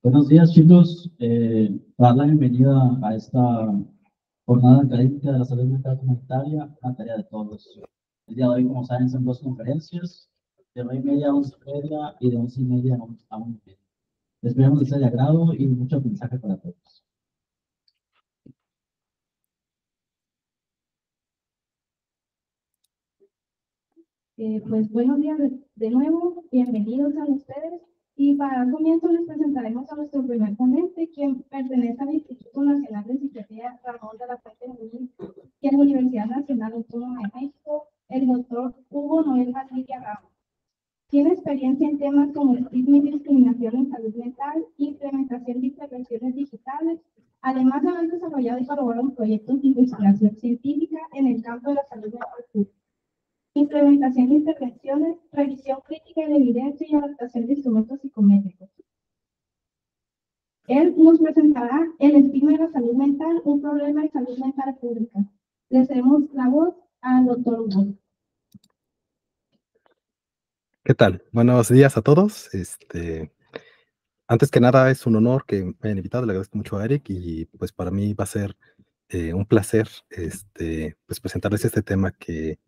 Buenos días, chicos. Para dar la bienvenida a esta jornada académica de la salud mental comunitaria, una tarea de todos. El día de hoy, como saben, son dos conferencias, de 9:30 a 11:30 y de 11:30 a 1:30. Esperamos que sea de agrado y mucho aprendizaje para todos. Pues buenos días de nuevo, bienvenidos a ustedes. Y para dar comienzo les presentaremos a nuestro primer ponente, quien pertenece al Instituto Nacional de Psiquiatría Ramón de la Fuente Muñiz y a la Universidad Nacional Autónoma de México, el doctor Hugo Noel Valdivia Ramos. Tiene experiencia en temas como estigma y discriminación en salud mental, implementación de intervenciones digitales, además de haber desarrollado y colaborado en proyectos de investigación científica en el campo de la salud mental pública. Implementación de intervenciones, revisión crítica de la evidencia y adaptación de instrumentos psicométricos. Él nos presentará el estigma de la salud mental, un problema de salud mental pública. Le cedemos la voz al doctor Hugo. ¿Qué tal? Buenos días a todos. Antes que nada, es un honor que me hayan invitado. Le agradezco mucho a Eric y pues para mí va a ser un placer pues presentarles este tema que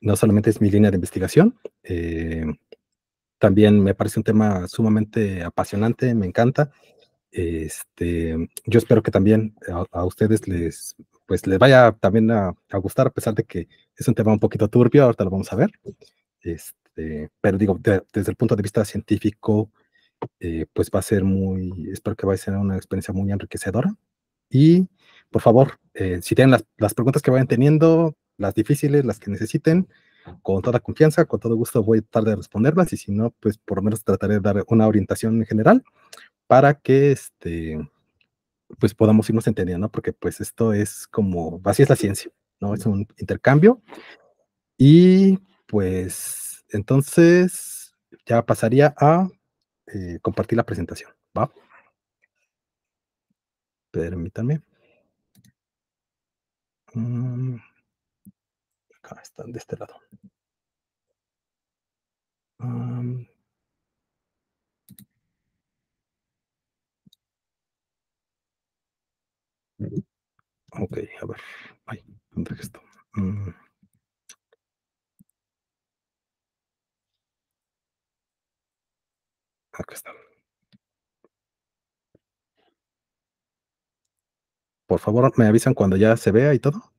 no solamente es mi línea de investigación, también me parece un tema sumamente apasionante, me encanta. Yo espero que también a ustedes pues les vaya también a gustar, a pesar de que es un tema un poquito turbio, ahorita lo vamos a ver. Pero digo, desde el punto de vista científico, pues va a ser espero que vaya a ser una experiencia muy enriquecedora. Y por favor, si tienen las preguntas que vayan teniendo, las difíciles, las que necesiten, con toda confianza, con todo gusto voy a tratar de responderlas, y si no, pues por lo menos trataré de dar una orientación en general para que pues podamos irnos entendiendo, ¿no? Porque pues esto es como, así es la ciencia, ¿no? Es un intercambio. Y pues entonces ya pasaría a compartir la presentación, ¿va? Permítanme. Acá están de este lado. Ok, a ver. Ay, ¿dónde es esto? Acá está. Por favor, me avisan cuando ya se vea y todo.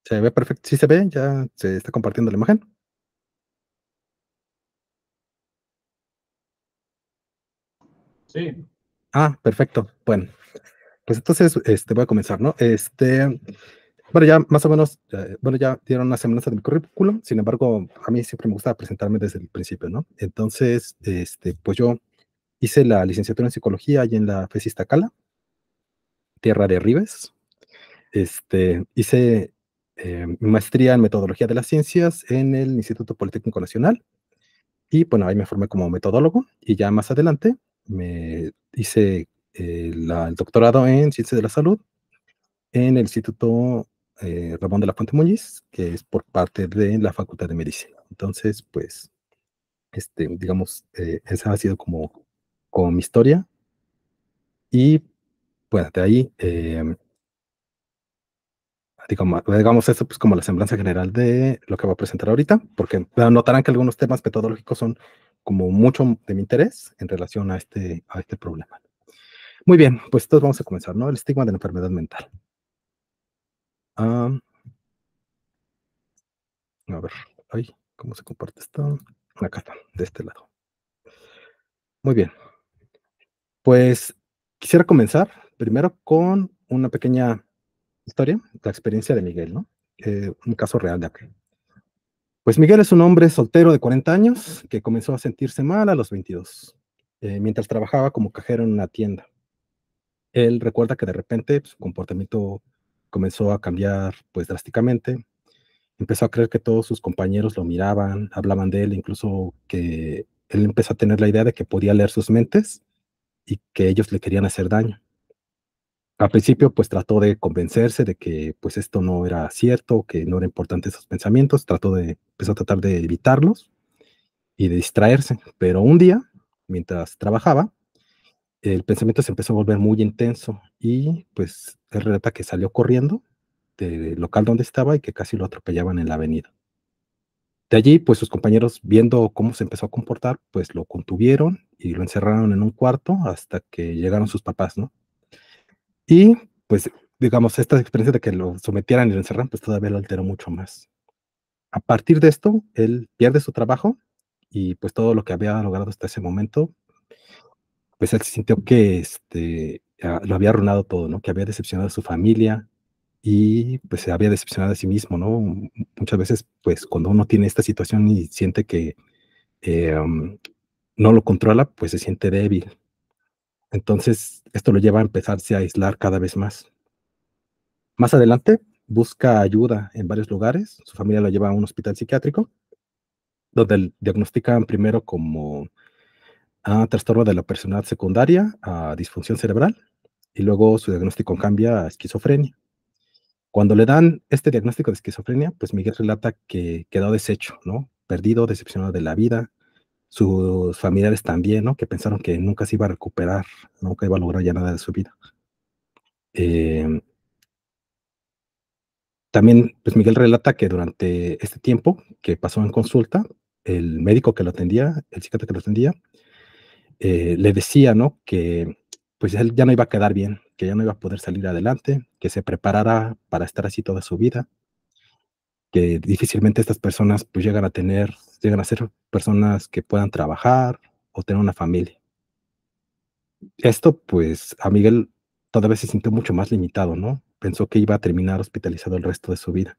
Se ve perfecto. Sí se ve, ya se está compartiendo la imagen. Sí. Ah, perfecto. Bueno, pues entonces voy a comenzar, ¿no? Bueno, ya más o menos, bueno, ya dieron una semblanza de mi currículum. Sin embargo, a mí siempre me gusta presentarme desde el principio, ¿no? Entonces, pues yo hice la licenciatura en psicología allí en la FES Iztacala, tierra de Ribes. Hice mi maestría en metodología de las ciencias en el Instituto Politécnico Nacional, y bueno, ahí me formé como metodólogo, y ya más adelante me hice el doctorado en ciencias de la salud en el Instituto Ramón de la Fuente Muñiz, que es por parte de la Facultad de Medicina. Entonces, pues, digamos, esa ha sido como mi historia. Y bueno, de ahí, digamos eso, pues como la semblanza general de lo que voy a presentar ahorita, porque notarán que algunos temas metodológicos son como mucho de mi interés en relación a este problema. Muy bien, pues entonces vamos a comenzar, ¿no? El estigma de la enfermedad mental. A ver, ay, ¿cómo se comparte esto? Acá está, de este lado. Muy bien. Pues quisiera comenzar primero con una pequeña historia, la experiencia de Miguel, ¿no? Un caso real de acá. Pues Miguel es un hombre soltero de 40 años que comenzó a sentirse mal a los 22, mientras trabajaba como cajero en una tienda. Él recuerda que de repente su comportamiento comenzó a cambiar pues drásticamente. Empezó a creer que todos sus compañeros lo miraban, hablaban de él, incluso que él empezó a tener la idea de que podía leer sus mentes y que ellos le querían hacer daño. Al principio, pues trató de convencerse de que pues esto no era cierto, que no era importante esos pensamientos, empezó a tratar de evitarlos y de distraerse, pero un día, mientras trabajaba, el pensamiento se empezó a volver muy intenso y pues él relata que salió corriendo del local donde estaba y que casi lo atropellaban en la avenida. De allí, pues sus compañeros, viendo cómo se empezó a comportar, pues lo contuvieron y lo encerraron en un cuarto hasta que llegaron sus papás, ¿no? Y pues, digamos, esta experiencia de que lo sometieran y lo encerraran, pues todavía lo alteró mucho más. A partir de esto, él pierde su trabajo y pues todo lo que había logrado hasta ese momento, pues él sintió que lo había arruinado todo, ¿no? Que había decepcionado a su familia y pues se había decepcionado a sí mismo, ¿no? Muchas veces, pues cuando uno tiene esta situación y siente que no lo controla, pues se siente débil. Entonces, esto lo lleva a empezarse a aislar cada vez más. Más adelante, busca ayuda en varios lugares. Su familia lo lleva a un hospital psiquiátrico, donde diagnostican primero como trastorno de la personalidad secundaria, a disfunción cerebral, y luego su diagnóstico cambia a esquizofrenia. Cuando le dan este diagnóstico de esquizofrenia, pues Miguel relata que quedó deshecho, ¿no? Perdido, decepcionado de la vida. Sus familiares también, ¿no? Que pensaron que nunca se iba a recuperar, nunca iba a lograr ya nada de su vida. Eh, También, pues Miguel relata que durante este tiempo que pasó en consulta, el médico que lo atendía, el psiquiatra que lo atendía, le decía, ¿no? Que pues él ya no iba a quedar bien, que ya no iba a poder salir adelante, que se preparara para estar así toda su vida, que difícilmente estas personas pues llegan a ser personas que puedan trabajar o tener una familia. Esto pues a Miguel todavía se sintió mucho más limitado, ¿no? Pensó que iba a terminar hospitalizado el resto de su vida.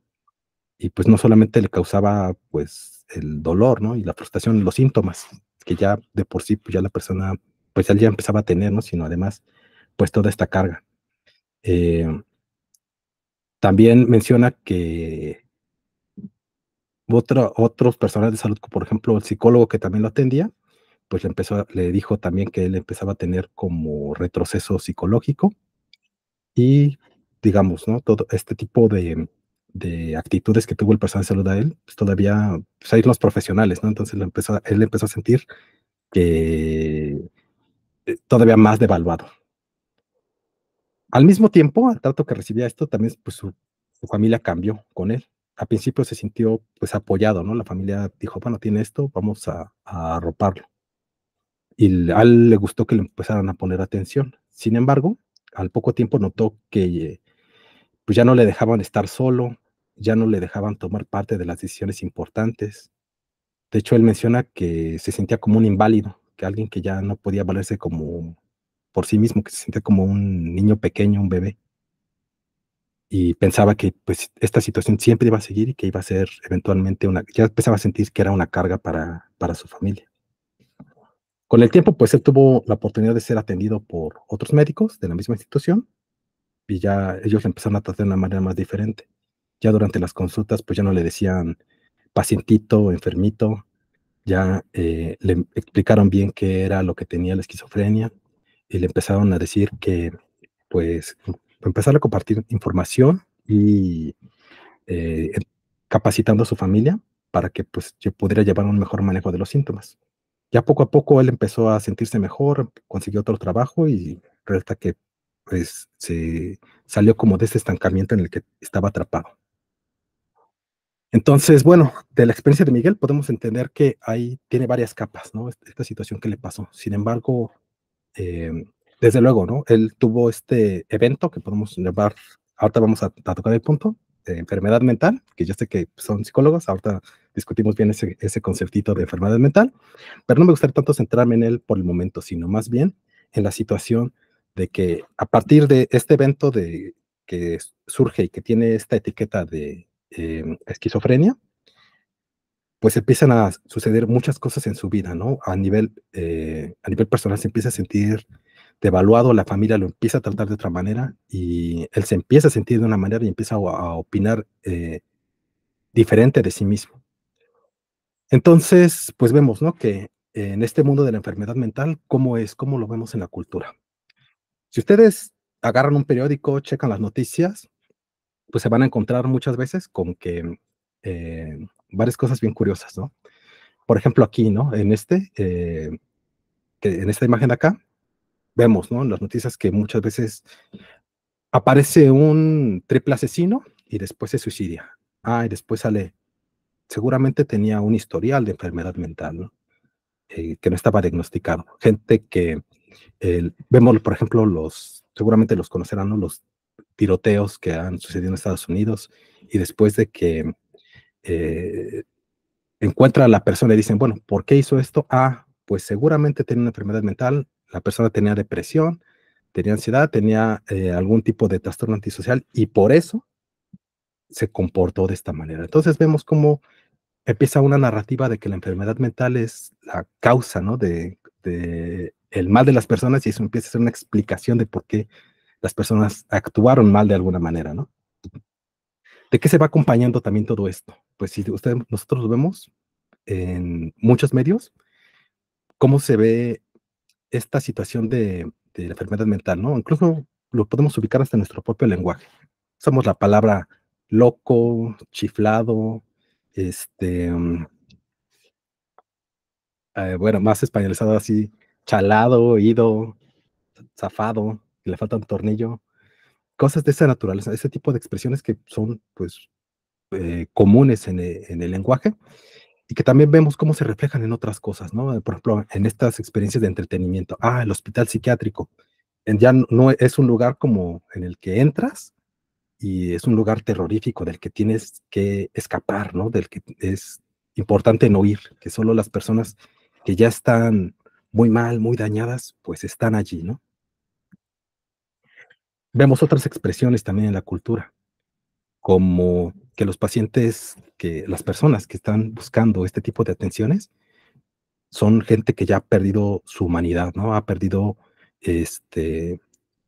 Y pues no solamente le causaba pues el dolor, ¿no? Y la frustración, los síntomas que ya de por sí pues ya la persona pues él ya empezaba a tener, ¿no? Sino además pues toda esta carga. Eh, También menciona que otros personales de salud, por ejemplo, el psicólogo que también lo atendía, pues le dijo también que él empezaba a tener como retroceso psicológico y digamos, ¿no? Todo este tipo de actitudes que tuvo el personal de salud a él, pues todavía, pues ahí los profesionales, ¿no? Entonces él empezó a sentir que todavía más devaluado. Al mismo tiempo, al trato que recibía esto, también pues su familia cambió con él. Al principio se sintió pues apoyado, ¿no? La familia dijo, bueno, tiene esto, vamos a arroparlo. Y a él le gustó que le empezaran a poner atención. Sin embargo, al poco tiempo notó que pues ya no le dejaban estar solo, ya no le dejaban tomar parte de las decisiones importantes. De hecho, él menciona que se sentía como un inválido, que alguien que ya no podía valerse como por sí mismo, que se sentía como un niño pequeño, un bebé. Y pensaba que pues esta situación siempre iba a seguir y que iba a ser eventualmente ya empezaba a sentir que era una carga para su familia. Con el tiempo, pues él tuvo la oportunidad de ser atendido por otros médicos de la misma institución y ya ellos le empezaron a tratar de una manera más diferente. Ya durante las consultas, pues ya no le decían pacientito, enfermito, ya le explicaron bien qué era lo que tenía la esquizofrenia y le empezaron a decir que, pues, empezar a compartir información y eh, capacitando a su familia para que, pues, pudiera llevar un mejor manejo de los síntomas. Ya poco a poco él empezó a sentirse mejor, consiguió otro trabajo y resulta que, pues, se salió como de ese estancamiento en el que estaba atrapado. Entonces, bueno, de la experiencia de Miguel podemos entender que ahí tiene varias capas, ¿no? Esta situación que le pasó. Sin embargo, desde luego, ¿no? Él tuvo este evento que podemos llamar, ahorita vamos a tocar el punto, de enfermedad mental, que yo sé que son psicólogos, ahorita discutimos bien ese conceptito de enfermedad mental, pero no me gustaría tanto centrarme en él por el momento, sino más bien en la situación de que a partir de este evento que surge y que tiene esta etiqueta de esquizofrenia, pues empiezan a suceder muchas cosas en su vida, ¿no? A nivel personal se empieza a sentir devaluado, la familia lo empieza a tratar de otra manera y él se empieza a sentir de una manera y empieza a opinar diferente de sí mismo. Entonces, pues vemos, ¿no? Que en este mundo de la enfermedad mental, ¿cómo es? ¿Cómo lo vemos en la cultura? Si ustedes agarran un periódico, checan las noticias, pues se van a encontrar muchas veces con que varias cosas bien curiosas, ¿no? Por ejemplo, aquí, ¿no? En en esta imagen de acá, vemos, ¿no? En las noticias que muchas veces aparece un triple asesino y después se suicida. Ah, y después sale, seguramente tenía un historial de enfermedad mental, ¿no? Que no estaba diagnosticado. Gente que vemos, por ejemplo, seguramente los conocerán, ¿no? Los tiroteos que han sucedido en Estados Unidos y después de que eh, encuentra a la persona y dicen, bueno, ¿por qué hizo esto? Ah, pues seguramente tenía una enfermedad mental, la persona tenía depresión, tenía ansiedad, tenía algún tipo de trastorno antisocial y por eso se comportó de esta manera. Entonces vemos cómo empieza una narrativa de que la enfermedad mental es la causa, ¿no? De el mal de las personas y eso empieza a ser una explicación de por qué las personas actuaron mal de alguna manera, ¿no? ¿De qué se va acompañando también todo esto? Pues si nosotros lo vemos en muchos medios, cómo se ve esta situación de la enfermedad mental, ¿no? Incluso lo podemos ubicar hasta en nuestro propio lenguaje. Usamos la palabra loco, chiflado, este, bueno, más españolizado así, chalado, ido, zafado, que le falta un tornillo, cosas de esa naturaleza, ese tipo de expresiones que son, pues, comunes en el lenguaje y que también vemos cómo se reflejan en otras cosas, ¿no? Por ejemplo, en estas experiencias de entretenimiento. Ah, el hospital psiquiátrico. Ya no es un lugar como en el que entras y es un lugar terrorífico del que tienes que escapar, ¿no? Del que es importante no ir, que solo las personas que ya están muy mal, muy dañadas, pues están allí, ¿no? Vemos otras expresiones también en la cultura, como que los pacientes, que las personas que están buscando este tipo de atenciones, son gente que ya ha perdido su humanidad, ¿no? Ha perdido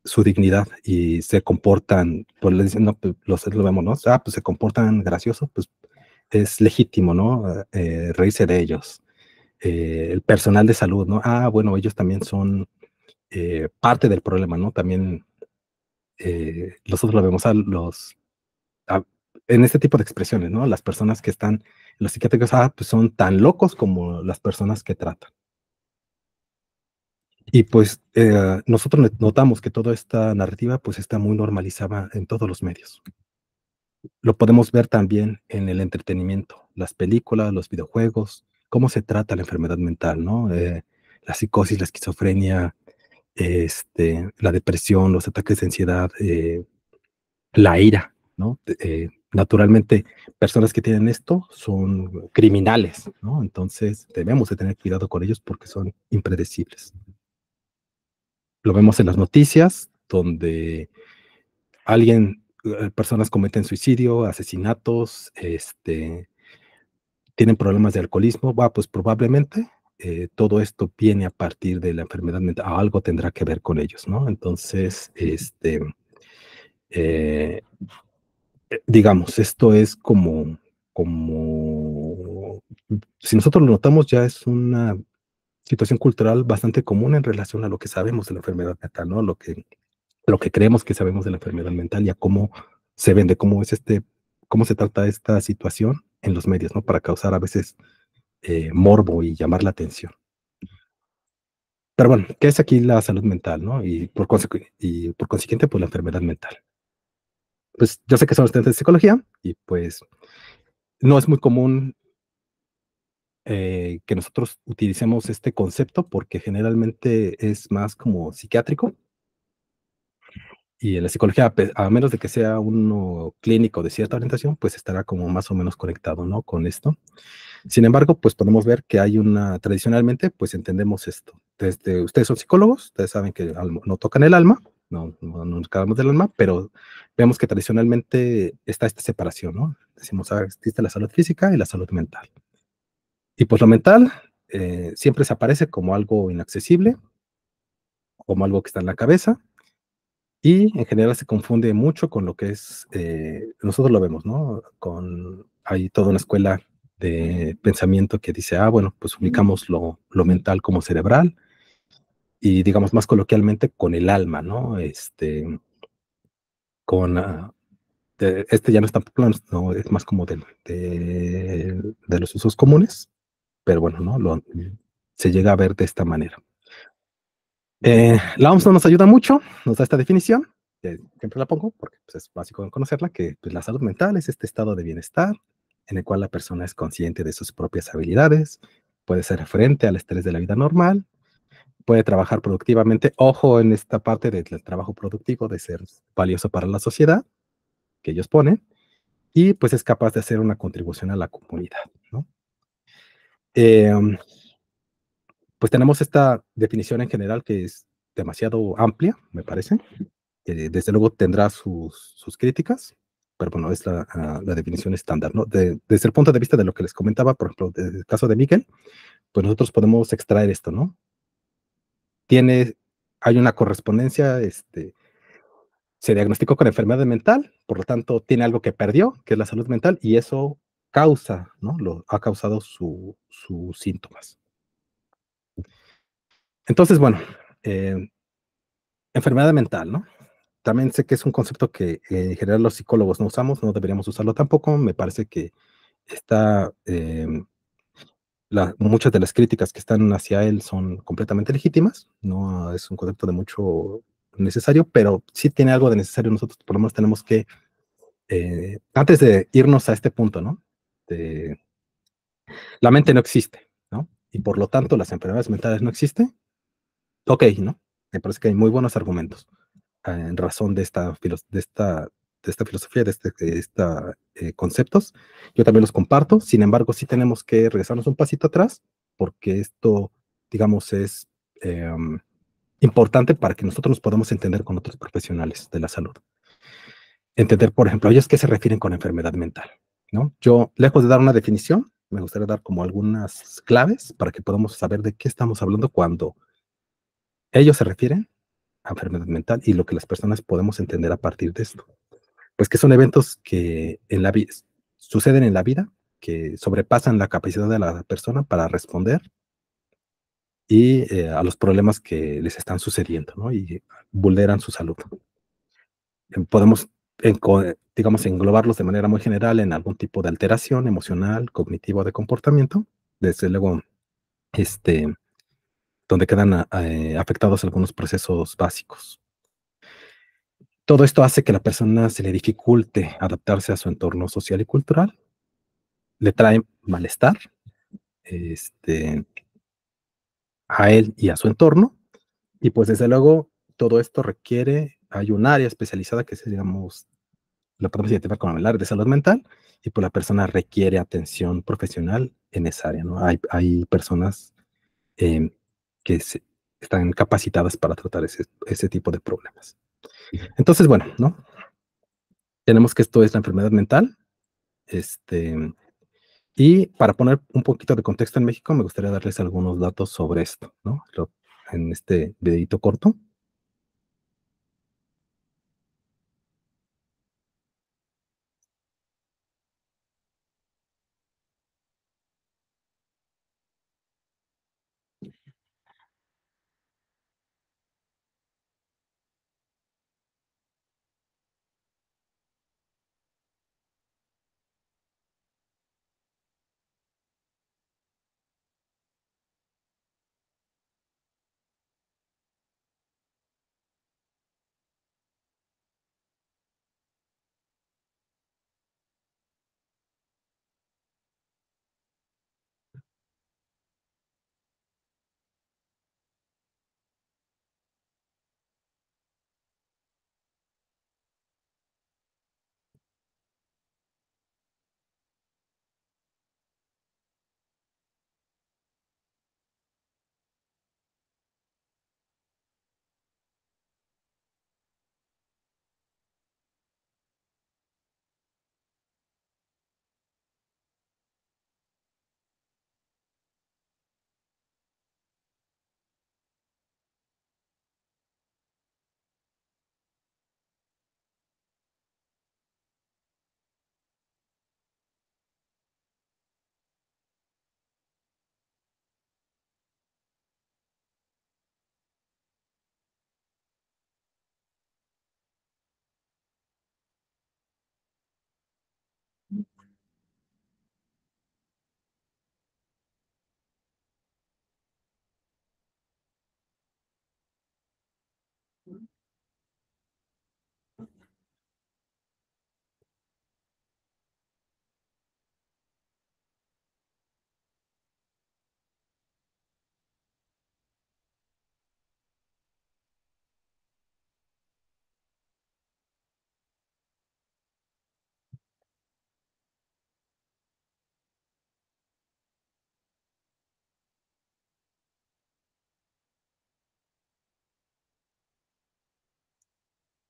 su dignidad y se comportan, pues le dicen, no, pues, lo vemos, ¿no? Ah, pues se comportan graciosos, pues es legítimo, ¿no? Reírse de ellos. El personal de salud, ¿no? Ah, bueno, ellos también son parte del problema, ¿no? También nosotros lo vemos a- en este tipo de expresiones, ¿no? Las personas que están, los psiquiátricos, ah, pues son tan locos como las personas que tratan. Y pues nosotros notamos que toda esta narrativa pues está muy normalizada en todos los medios. Lo podemos ver también en el entretenimiento, las películas, los videojuegos, cómo se trata la enfermedad mental, ¿no? La psicosis, la esquizofrenia, la depresión, los ataques de ansiedad, la ira, ¿no? Naturalmente, personas que tienen esto son criminales, ¿no? Entonces debemos de tener cuidado con ellos porque son impredecibles. Lo vemos en las noticias, donde personas cometen suicidio, asesinatos, tienen problemas de alcoholismo, pues probablemente todo esto viene a partir de la enfermedad mental, algo tendrá que ver con ellos, ¿no? Entonces, eh, digamos, esto es como, si nosotros lo notamos, ya es una situación cultural bastante común en relación a lo que sabemos de la enfermedad mental, ¿no? Lo que creemos que sabemos de la enfermedad mental y a cómo se vende, cómo se trata esta situación en los medios, ¿no? Para causar a veces morbo y llamar la atención. Pero bueno, ¿qué es aquí la salud mental, no? Y por consiguiente, pues la enfermedad mental. Pues yo sé que son estudiantes de psicología y pues no es muy común que nosotros utilicemos este concepto porque generalmente es más como psiquiátrico. Y en la psicología, a menos de que sea uno clínico de cierta orientación, pues estará como más o menos conectado, ¿no? Con esto. Sin embargo, pues podemos ver que hay tradicionalmente, pues entendemos esto. Desde, ustedes son psicólogos, ustedes saben que no tocan el alma, no nos cargamos del alma, pero vemos que tradicionalmente está esta separación, ¿no? Decimos, existe la salud física y la salud mental. Y pues lo mental siempre se aparece como algo inaccesible, como algo que está en la cabeza, y en general se confunde mucho con lo que es, nosotros lo vemos, ¿no? Hay toda una escuela de pensamiento que dice, bueno, pues ubicamos lo mental como cerebral y digamos más coloquialmente con el alma, ¿no? con este ya no es tan popular, no, es más como de los usos comunes, pero bueno, ¿no? Se llega a ver de esta manera. La OMS no nos ayuda mucho, nos da esta definición, que siempre la pongo porque pues, es básico conocerla, que pues, la salud mental es este estado de bienestar en el cual la persona es consciente de sus propias habilidades, puede ser frente al estrés de la vida normal, puede trabajar productivamente, ojo en esta parte del trabajo productivo, de ser valioso para la sociedad que ellos ponen, y pues es capaz de hacer una contribución a la comunidad, ¿no? Eh, pues tenemos esta definición en general que es demasiado amplia, me parece, que desde luego tendrá sus críticas, pero bueno, es la definición estándar, ¿no? Desde el punto de vista de lo que les comentaba, por ejemplo, desde el caso de Miguel, pues nosotros podemos extraer esto, ¿no? Hay una correspondencia, se diagnosticó con enfermedad mental, por lo tanto tiene algo que perdió, que es la salud mental, y eso causa, ¿no? Ha causado sus síntomas. Entonces, bueno, eh, enfermedad mental, ¿no? También sé que es un concepto que en general los psicólogos no usamos, no deberíamos usarlo tampoco. Me parece que está, muchas de las críticas que están hacia él son completamente legítimas, no es un concepto de mucho necesario, pero sí tiene algo de necesario. Nosotros por lo menos tenemos que, antes de irnos a este punto, ¿no? De, la mente no existe, ¿no? Y por lo tanto las enfermedades mentales no existen. Ok, ¿no? Me parece que hay muy buenos argumentos en razón de esta filosofía, de estos conceptos. Yo también los comparto. Sin embargo, sí tenemos que regresarnos un pasito atrás porque esto, digamos, es eh, importante para que nosotros nos podamos entender con otros profesionales de la salud. Entender, por ejemplo, ellos qué se refieren con enfermedad mental, ¿no? Yo, lejos de dar una definición, me gustaría dar como algunas claves para que podamos saber de qué estamos hablando cuando ellos se refieren a enfermedad mental y lo que las personas podemos entender a partir de esto. Pues que son eventos que en la vida suceden en la vida, que sobrepasan la capacidad de la persona para responder y a los problemas que les están sucediendo, ¿no? Y vulneran su salud. Podemos, digamos, englobarlos de manera muy general en algún tipo de alteración emocional, cognitiva o de comportamiento. Desde luego, este, donde quedan afectados algunos procesos básicos. Todo esto hace que a la persona se le dificulte adaptarse a su entorno social y cultural, le trae malestar, este, a él y a su entorno, y pues desde luego todo esto hay un área especializada que se, digamos, lo podemos identificar como el área de salud mental, y pues la persona requiere atención profesional en esa área, ¿no? Hay personas eh, que están capacitadas para tratar ese tipo de problemas. Entonces, bueno, ¿no? Tenemos que esto es la enfermedad mental, y para poner un poquito de contexto en México, me gustaría darles algunos datos sobre esto, ¿no? En este videito corto.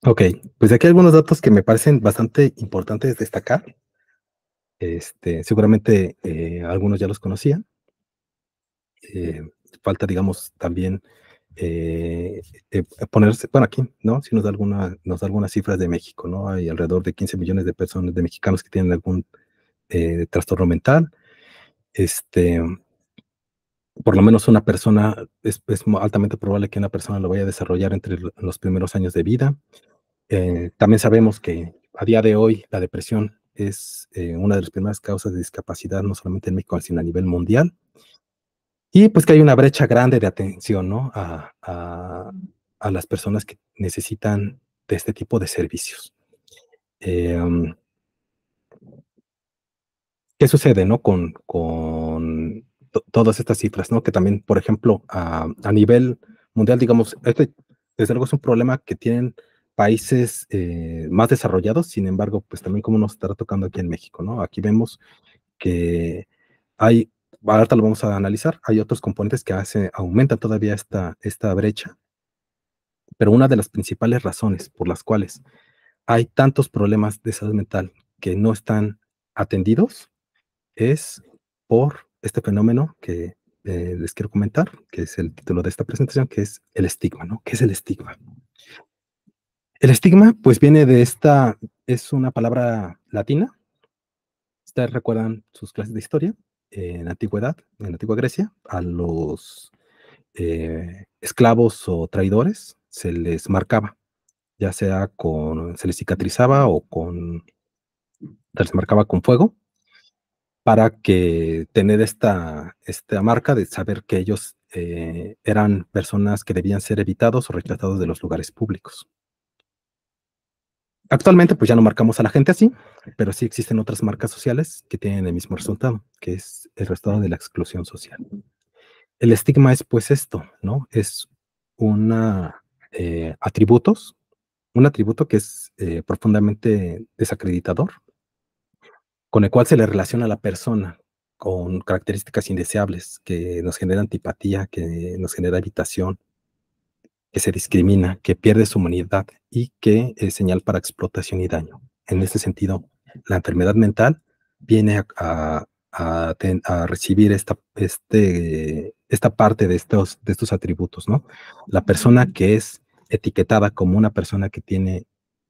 Ok, pues aquí hay algunos datos que me parecen bastante importantes destacar. Seguramente algunos ya los conocían. Eh, Falta, digamos, también eh, ponerse, bueno, aquí, ¿no? Si nos da algunas cifras de México, ¿no? Hay alrededor de 15 millones de personas, de mexicanos que tienen algún trastorno mental. Este, por lo menos una persona, es altamente probable que una persona lo vaya a desarrollar entre los primeros años de vida. También sabemos que a día de hoy la depresión es una de las primeras causas de discapacidad, no solamente en México, sino a nivel mundial. Y pues que hay una brecha grande de atención, ¿no? A las personas que necesitan de este tipo de servicios. Eh, ¿Qué sucede, no? Con todas estas cifras, ¿no? Que también, por ejemplo, a nivel mundial, digamos, desde luego es un problema que tienen países más desarrollados, sin embargo, pues también como nos estará tocando aquí en México, ¿no? Aquí vemos que hay, ahorita lo vamos a analizar, hay otros componentes que aumentan todavía esta brecha, pero una de las principales razones por las cuales hay tantos problemas de salud mental que no están atendidos es por este fenómeno que les quiero comentar, que es el título de esta presentación, que es el estigma, ¿no? ¿Qué es el estigma? El estigma, pues viene es una palabra latina. Ustedes recuerdan sus clases de historia en la antigüedad, en la antigua Grecia, a los esclavos o traidores se les marcaba, ya sea se les cicatrizaba o se les marcaba con fuego para que tener esta marca de saber que ellos eran personas que debían ser evitados o rechazados de los lugares públicos. Actualmente, pues ya no marcamos a la gente así, pero sí existen otras marcas sociales que tienen el mismo resultado, que es el resultado de la exclusión social. El estigma es pues esto, ¿no? Es una atributos, un atributo que es profundamente desacreditador, con el cual se le relaciona a la persona con características indeseables que nos genera antipatía, que nos genera evitación, que se discrimina, que pierde su humanidad y que es señal para explotación y daño. En este sentido, la enfermedad mental viene a recibir esta parte de estos atributos, ¿no? La persona que es etiquetada como una persona que tiene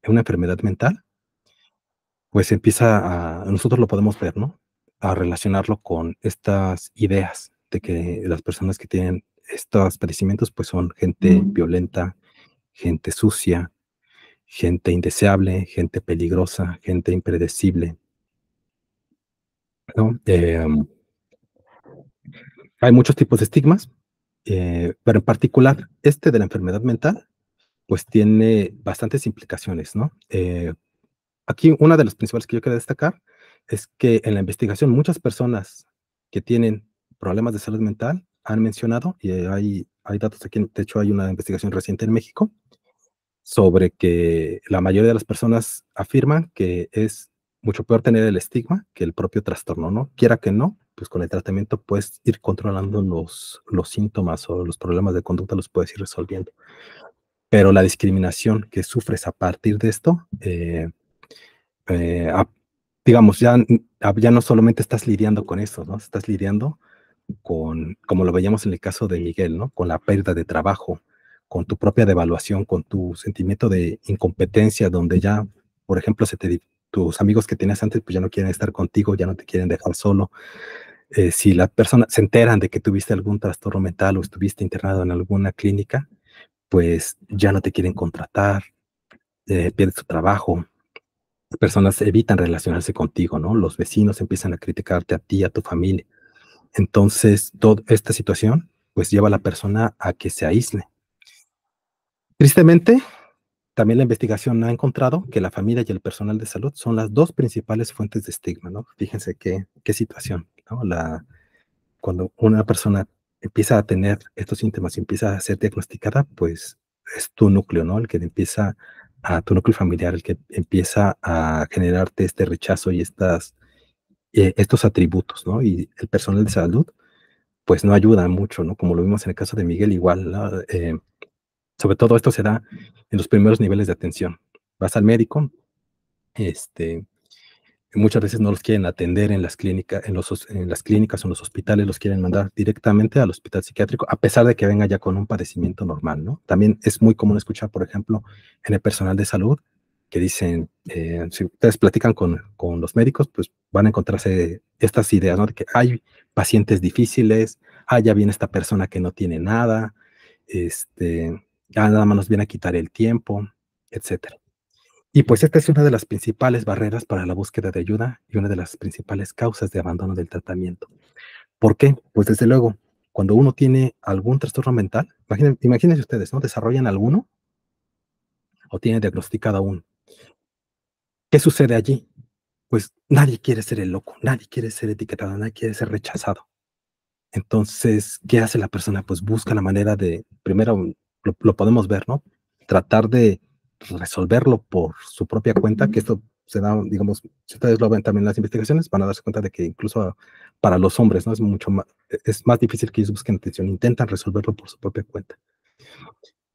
una enfermedad mental, pues nosotros lo podemos ver, ¿no? A relacionarlo con estas ideas de que las personas que tienen estos padecimientos, pues son gente violenta, gente sucia, gente indeseable, gente peligrosa, gente impredecible, ¿no? Hay muchos tipos de estigmas, pero en particular este de la enfermedad mental, pues tiene bastantes implicaciones, ¿no? Aquí una de las principales que yo quiero destacar es que en la investigación muchas personas que tienen problemas de salud mental han mencionado, y hay datos aquí, de hecho hay una investigación reciente en México, sobre que la mayoría de las personas afirman que es mucho peor tener el estigma que el propio trastorno, ¿no? Quiera que no, pues con el tratamiento puedes ir controlando los síntomas o los problemas de conducta los puedes ir resolviendo. Pero la discriminación que sufres a partir de esto, eh, a- digamos, ya no solamente estás lidiando con eso, ¿no? Estás lidiando como lo veíamos en el caso de Miguel, ¿no? Con la pérdida de trabajo, con tu propia devaluación, con tu sentimiento de incompetencia, donde ya, por ejemplo, tus amigos que tenías antes, pues ya no quieren estar contigo, ya no te quieren dejar solo. Si las personas se enteran de que tuviste algún trastorno mental o estuviste internado en alguna clínica, pues ya no te quieren contratar, pierdes tu trabajo, las personas evitan relacionarse contigo, ¿no? Los vecinos empiezan a criticarte a ti, a tu familia. Entonces, toda esta situación, pues lleva a la persona a que se aísle. Tristemente, también la investigación ha encontrado que la familia y el personal de salud son las dos principales fuentes de estigma, ¿no? Fíjense qué situación, ¿no? Cuando una persona empieza a tener estos síntomas y empieza a ser diagnosticada, pues es tu núcleo, ¿no? Tu núcleo familiar, el que empieza a generarte este rechazo y estos atributos, ¿no? Y el personal de salud, pues no ayuda mucho, ¿no? Como lo vimos en el caso de Miguel, igual, ¿no? Sobre todo esto se da en los primeros niveles de atención. Vas al médico, este, muchas veces no los quieren atender en las clínicas, en las clínicas o en los hospitales, los quieren mandar directamente al hospital psiquiátrico, a pesar de que venga ya con un padecimiento normal, ¿no? También es muy común escuchar, por ejemplo, en el personal de salud, que dicen, si ustedes platican con los médicos, pues van a encontrarse estas ideas, ¿no? De que hay pacientes difíciles, ya viene esta persona que no tiene nada, ya nada más nos viene a quitar el tiempo, etcétera. Y pues esta es una de las principales barreras para la búsqueda de ayuda y una de las principales causas de abandono del tratamiento. ¿Por qué? Pues desde luego, cuando uno tiene algún trastorno mental, imagínense ustedes, ¿no? Desarrollan alguno o tienen diagnosticado uno. ¿Qué sucede allí? Pues nadie quiere ser el loco, nadie quiere ser etiquetado, nadie quiere ser rechazado. Entonces, ¿qué hace la persona? Pues busca la manera de, primero, lo podemos ver, ¿no? Tratar de resolverlo por su propia cuenta, que esto se da, digamos, si ustedes lo ven también en las investigaciones, van a darse cuenta de que incluso para los hombres, ¿no? Es más difícil que ellos busquen atención, intentan resolverlo por su propia cuenta.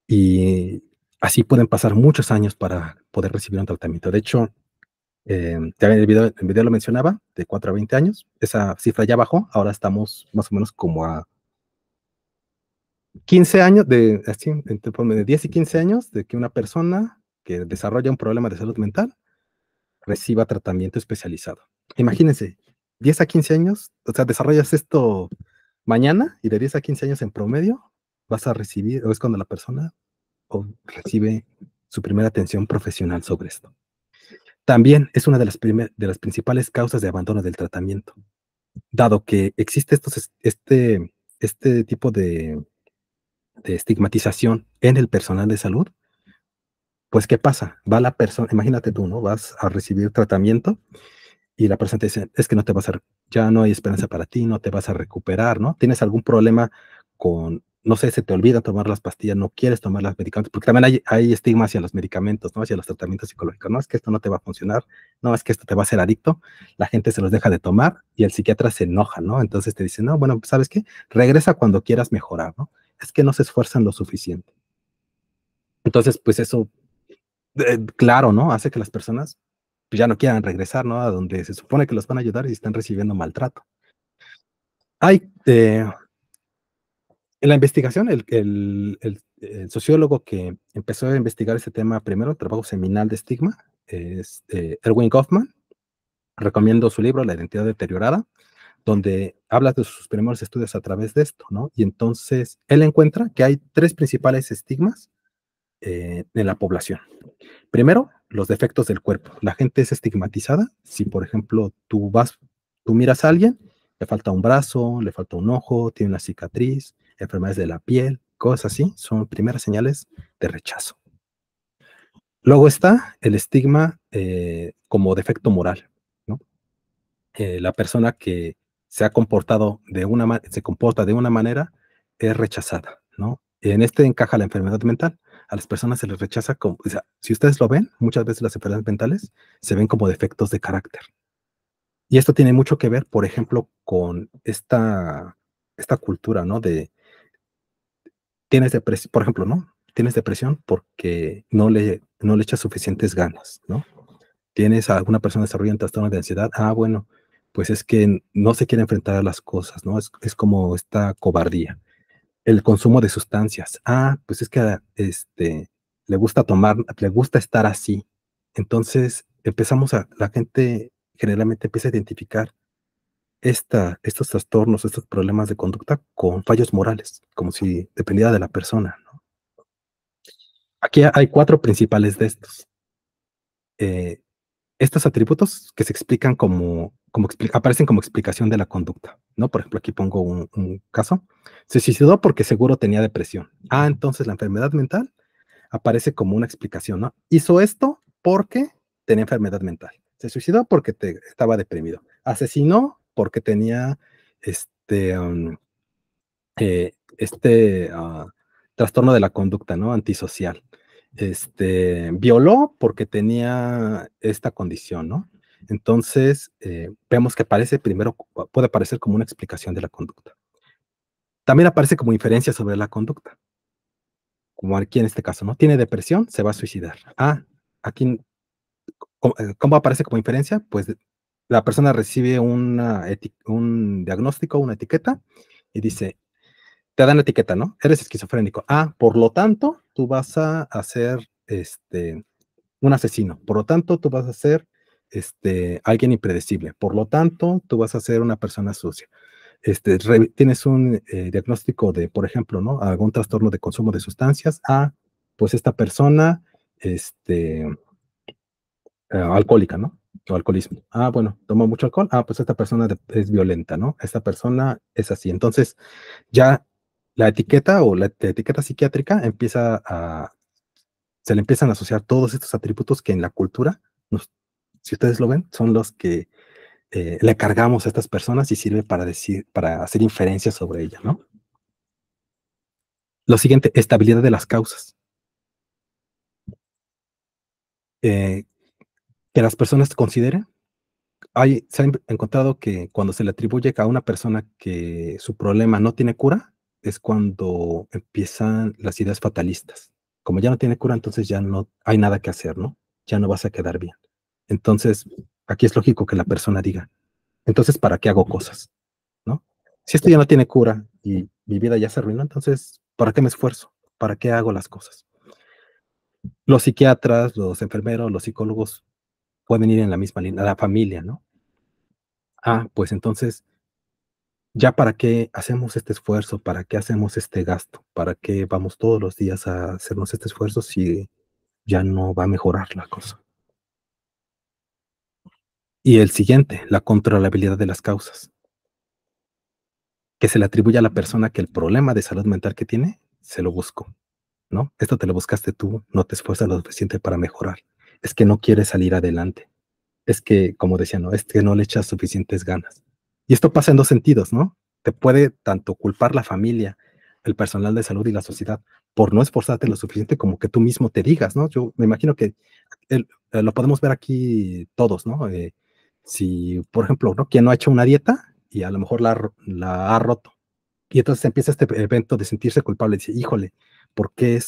Y así pueden pasar muchos años para poder recibir un tratamiento. De hecho, ya en el video lo mencionaba, de 4 a 20 años, esa cifra ya bajó, ahora estamos más o menos como a 15 años, entre 10 y 15 años de que una persona que desarrolla un problema de salud mental reciba tratamiento especializado. Imagínense, 10 a 15 años, o sea, desarrollas esto mañana y de 10 a 15 años en promedio vas a recibir, o es cuando la persona recibe su primera atención profesional sobre esto. También es una de las principales causas de abandono del tratamiento, dado que existe este tipo de estigmatización en el personal de salud. Pues, ¿qué pasa? Va la persona, imagínate tú, ¿no? Vas a recibir tratamiento y la persona te dice, es que no te vas a, ya no hay esperanza para ti, no te vas a recuperar, ¿no? Tienes algún problema no sé, se te olvida tomar las pastillas, no quieres tomar los medicamentos, porque también hay estigma hacia los medicamentos, ¿no? Hacia los tratamientos psicológicos, no, es que esto no te va a funcionar, no, es que esto te va a hacer adicto, la gente se los deja de tomar y el psiquiatra se enoja, ¿no? Entonces te dice, no, bueno, ¿sabes qué? Regresa cuando quieras mejorar, ¿no? Es que no se esfuerzan lo suficiente. Entonces, pues eso, claro, ¿no? Hace que las personas pues, ya no quieran regresar, ¿no? A donde se supone que los van a ayudar y están recibiendo maltrato. Hay, en la investigación, el sociólogo que empezó a investigar este tema primero, el trabajo seminal de estigma, es Erwin Goffman. Recomiendo su libro, La identidad deteriorada, donde habla de sus primeros estudios a través de esto, ¿no? Y entonces él encuentra que hay 3 principales estigmas en la población. Primero, los defectos del cuerpo. La gente es estigmatizada. Si, por ejemplo, tú miras a alguien, le falta un brazo, le falta un ojo, tiene una cicatriz, enfermedades de la piel, cosas así, son primeras señales de rechazo. Luego está el estigma como defecto moral, ¿no? La persona que se comporta de una manera es rechazada, ¿no? En este encaja la enfermedad mental. A las personas se les rechaza como, o sea, si ustedes lo ven, muchas veces las enfermedades mentales se ven como defectos de carácter. Y esto tiene mucho que ver, por ejemplo, con esta cultura, ¿no? Tienes depresión, por ejemplo, ¿no? Tienes depresión porque no le echas suficientes ganas, ¿no? Tienes a alguna persona desarrollando un trastorno de ansiedad, bueno, pues es que no se quiere enfrentar a las cosas, ¿no? Es como esta cobardía. El consumo de sustancias, pues es que le gusta tomar, le gusta estar así. Entonces, la gente generalmente empieza a identificar estos trastornos, estos problemas de conducta con fallos morales, como si dependiera de la persona, ¿no? Aquí hay 4 principales de estos. Estos atributos que se explican aparecen como explicación de la conducta, ¿no? Por ejemplo, aquí pongo un caso. Se suicidó porque seguro tenía depresión. Entonces la enfermedad mental aparece como una explicación, ¿no? Hizo esto porque tenía enfermedad mental. Se suicidó porque estaba deprimido. Asesinó porque tenía este, trastorno de la conducta, ¿no? Antisocial. Violó porque tenía esta condición, ¿no? Entonces, vemos que aparece primero, puede aparecer como una explicación de la conducta. También aparece como inferencia sobre la conducta, como aquí en este caso, ¿no? Tiene depresión, se va a suicidar. Ah, aquí, ¿cómo aparece como inferencia? Pues la persona recibe un diagnóstico, una etiqueta, y dice, te dan etiqueta, ¿no? Eres esquizofrénico. Ah, por lo tanto, tú vas a ser un asesino. Por lo tanto, tú vas a ser alguien impredecible. Por lo tanto, tú vas a ser una persona sucia. Tienes un diagnóstico de, por ejemplo, ¿no? Algún trastorno de consumo de sustancias. Ah, pues esta persona, alcohólica, ¿no? O alcoholismo. Ah, bueno, toma mucho alcohol. Ah, pues esta persona es violenta, ¿no? Esta persona es así. Entonces, ya la etiqueta o la etiqueta psiquiátrica se le empiezan a asociar todos estos atributos que en la cultura, si ustedes lo ven, son los que le cargamos a estas personas y sirve para hacer inferencias sobre ellas, ¿no? Lo siguiente, estabilidad de las causas. Que las personas consideren, se ha encontrado que cuando se le atribuye a una persona que su problema no tiene cura, es cuando empiezan las ideas fatalistas. Como ya no tiene cura, entonces ya no hay nada que hacer, ¿no? Ya no vas a quedar bien. Entonces, aquí es lógico que la persona diga, entonces, ¿para qué hago cosas? ¿No? Si esto ya no tiene cura y mi vida ya se arruinó, entonces, ¿para qué me esfuerzo? ¿Para qué hago las cosas? Los psiquiatras, los enfermeros, los psicólogos pueden ir en la misma línea, la familia, ¿no? Ah, pues entonces, ¿ya para qué hacemos este esfuerzo? ¿Para qué hacemos este gasto? ¿Para qué vamos todos los días a hacernos este esfuerzo si ya no va a mejorar la cosa? Y el siguiente, la controlabilidad de las causas, que se le atribuye a la persona que el problema de salud mental que tiene se lo buscó, ¿no? Esto te lo buscaste tú, no te esfuerzas lo suficiente para mejorar. Es que no quieres salir adelante. Es que, como decía, no, es que no le echas suficientes ganas. Y esto pasa en dos sentidos, ¿no? Te puede tanto culpar la familia, el personal de salud y la sociedad por no esforzarte lo suficiente como que tú mismo te digas, ¿no? Yo me imagino que lo podemos ver aquí todos, ¿no? Si, por ejemplo, ¿no? ¿Quién no ha hecho una dieta y a lo mejor la ha roto? Y entonces empieza este evento de sentirse culpable, dice, híjole, ¿por qué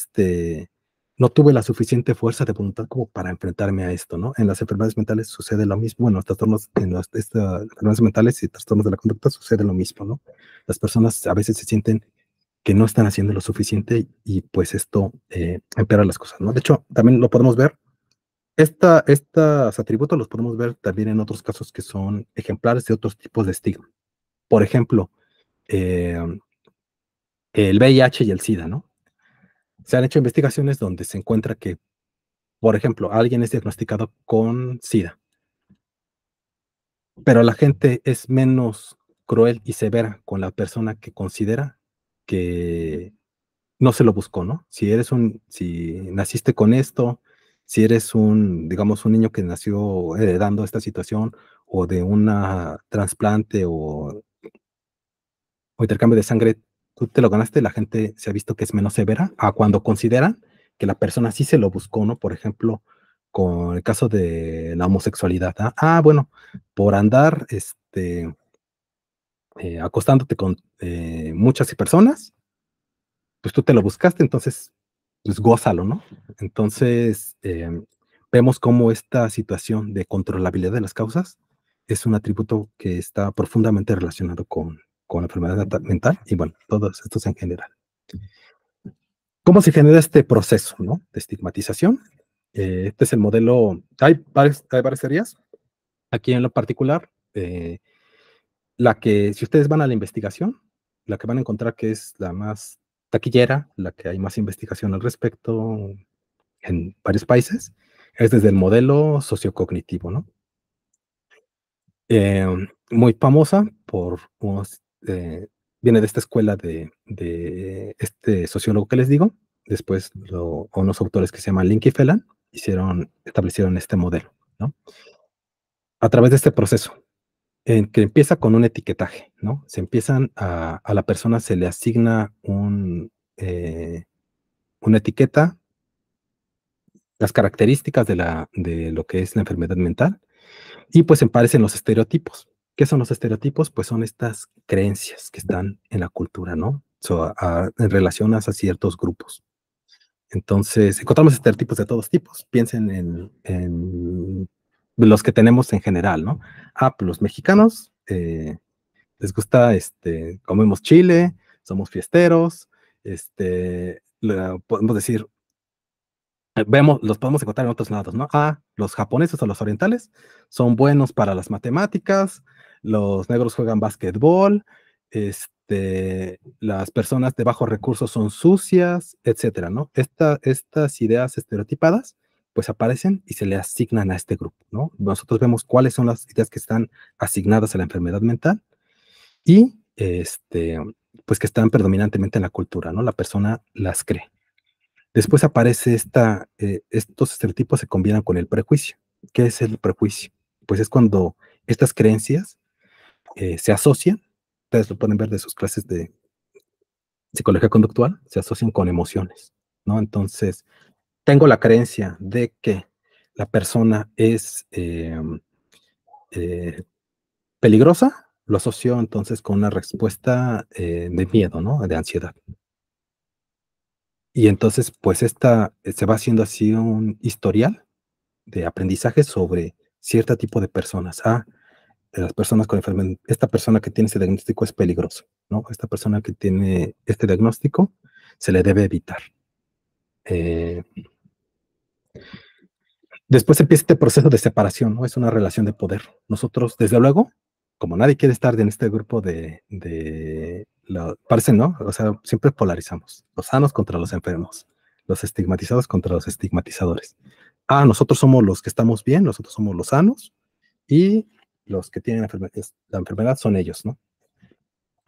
no tuve la suficiente fuerza de voluntad como para enfrentarme a esto, ¿no? En las enfermedades mentales sucede lo mismo, bueno, en las enfermedades mentales y trastornos de la conducta sucede lo mismo, ¿no? Las personas a veces se sienten que no están haciendo lo suficiente y pues esto empeora las cosas, ¿no? De hecho, también lo podemos ver, estos atributos los podemos ver también en otros casos que son ejemplares de otros tipos de estigma. Por ejemplo, eh, el VIH y el SIDA, ¿no? Se han hecho investigaciones donde se encuentra que, por ejemplo, alguien es diagnosticado con SIDA, pero la gente es menos cruel y severa con la persona que considera que no se lo buscó, ¿no? Si naciste con esto, si eres digamos, un niño que nació heredando esta situación o de una trasplante o intercambio de sangre, tú te lo ganaste, la gente se ha visto que es menos severa a cuando consideran que la persona sí se lo buscó, ¿no? Por ejemplo, con el caso de la homosexualidad. Bueno, por andar acostándote con muchas personas, pues tú te lo buscaste, entonces, pues gózalo, ¿no? Entonces, vemos cómo esta situación de controlabilidad de las causas es un atributo que está profundamente relacionado con la enfermedad mental y bueno, todos estos en general. ¿Cómo se genera este proceso, ¿no? De estigmatización? Este es el modelo, hay varias teorías. Aquí en lo particular, si ustedes van a la investigación, la que van a encontrar que es la más taquillera, la que hay más investigación al respecto en varios países, es desde el modelo sociocognitivo, ¿no? Eh, Muy famosa viene de esta escuela de este sociólogo que les digo, después unos autores que se llaman Link y Phelan establecieron este modelo, ¿no? A través de este proceso, que empieza con un etiquetaje, ¿no? A la persona se le asigna una etiqueta, las características de lo que es la enfermedad mental, y pues aparecen los estereotipos. ¿Qué son los estereotipos? Pues son estas creencias que están en la cultura, ¿no? En relación a ciertos grupos. Entonces, encontramos estereotipos de todos tipos. Piensen en los que tenemos en general, ¿no? Pues los mexicanos les gusta, comemos chile, somos fiesteros, podemos decir, los podemos encontrar en otros lados, ¿no? Los japoneses o los orientales son buenos para las matemáticas, los negros juegan básquetbol, las personas de bajos recursos son sucias, etcétera, ¿no? Estas ideas estereotipadas, pues aparecen y se le asignan a este grupo, ¿no? Nosotros vemos cuáles son las ideas que están asignadas a la enfermedad mental y, pues que están predominantemente en la cultura, ¿no? La persona las cree. Después aparece estos estereotipos se combinan con el prejuicio. ¿Qué es el prejuicio? Pues es cuando estas creencias se asocian, ustedes lo pueden ver de sus clases de psicología conductual, se asocian con emociones, ¿no? Entonces, tengo la creencia de que la persona es peligrosa, lo asocio entonces con una respuesta de miedo, ¿no? De ansiedad. Y entonces, pues se va haciendo así un historial de aprendizaje sobre cierto tipo de personas. De las personas con enfermedad, esta persona que tiene ese diagnóstico es peligroso, ¿no? Esta persona que tiene este diagnóstico se le debe evitar. Después empieza este proceso de separación, ¿no? Es una relación de poder. Nosotros, desde luego, como nadie quiere estar en este grupo parece, ¿no? O sea, siempre polarizamos. Los sanos contra los enfermos. Los estigmatizados contra los estigmatizadores. Nosotros somos los que estamos bien, nosotros somos los sanos, y los que tienen la enfermedad son ellos, ¿no?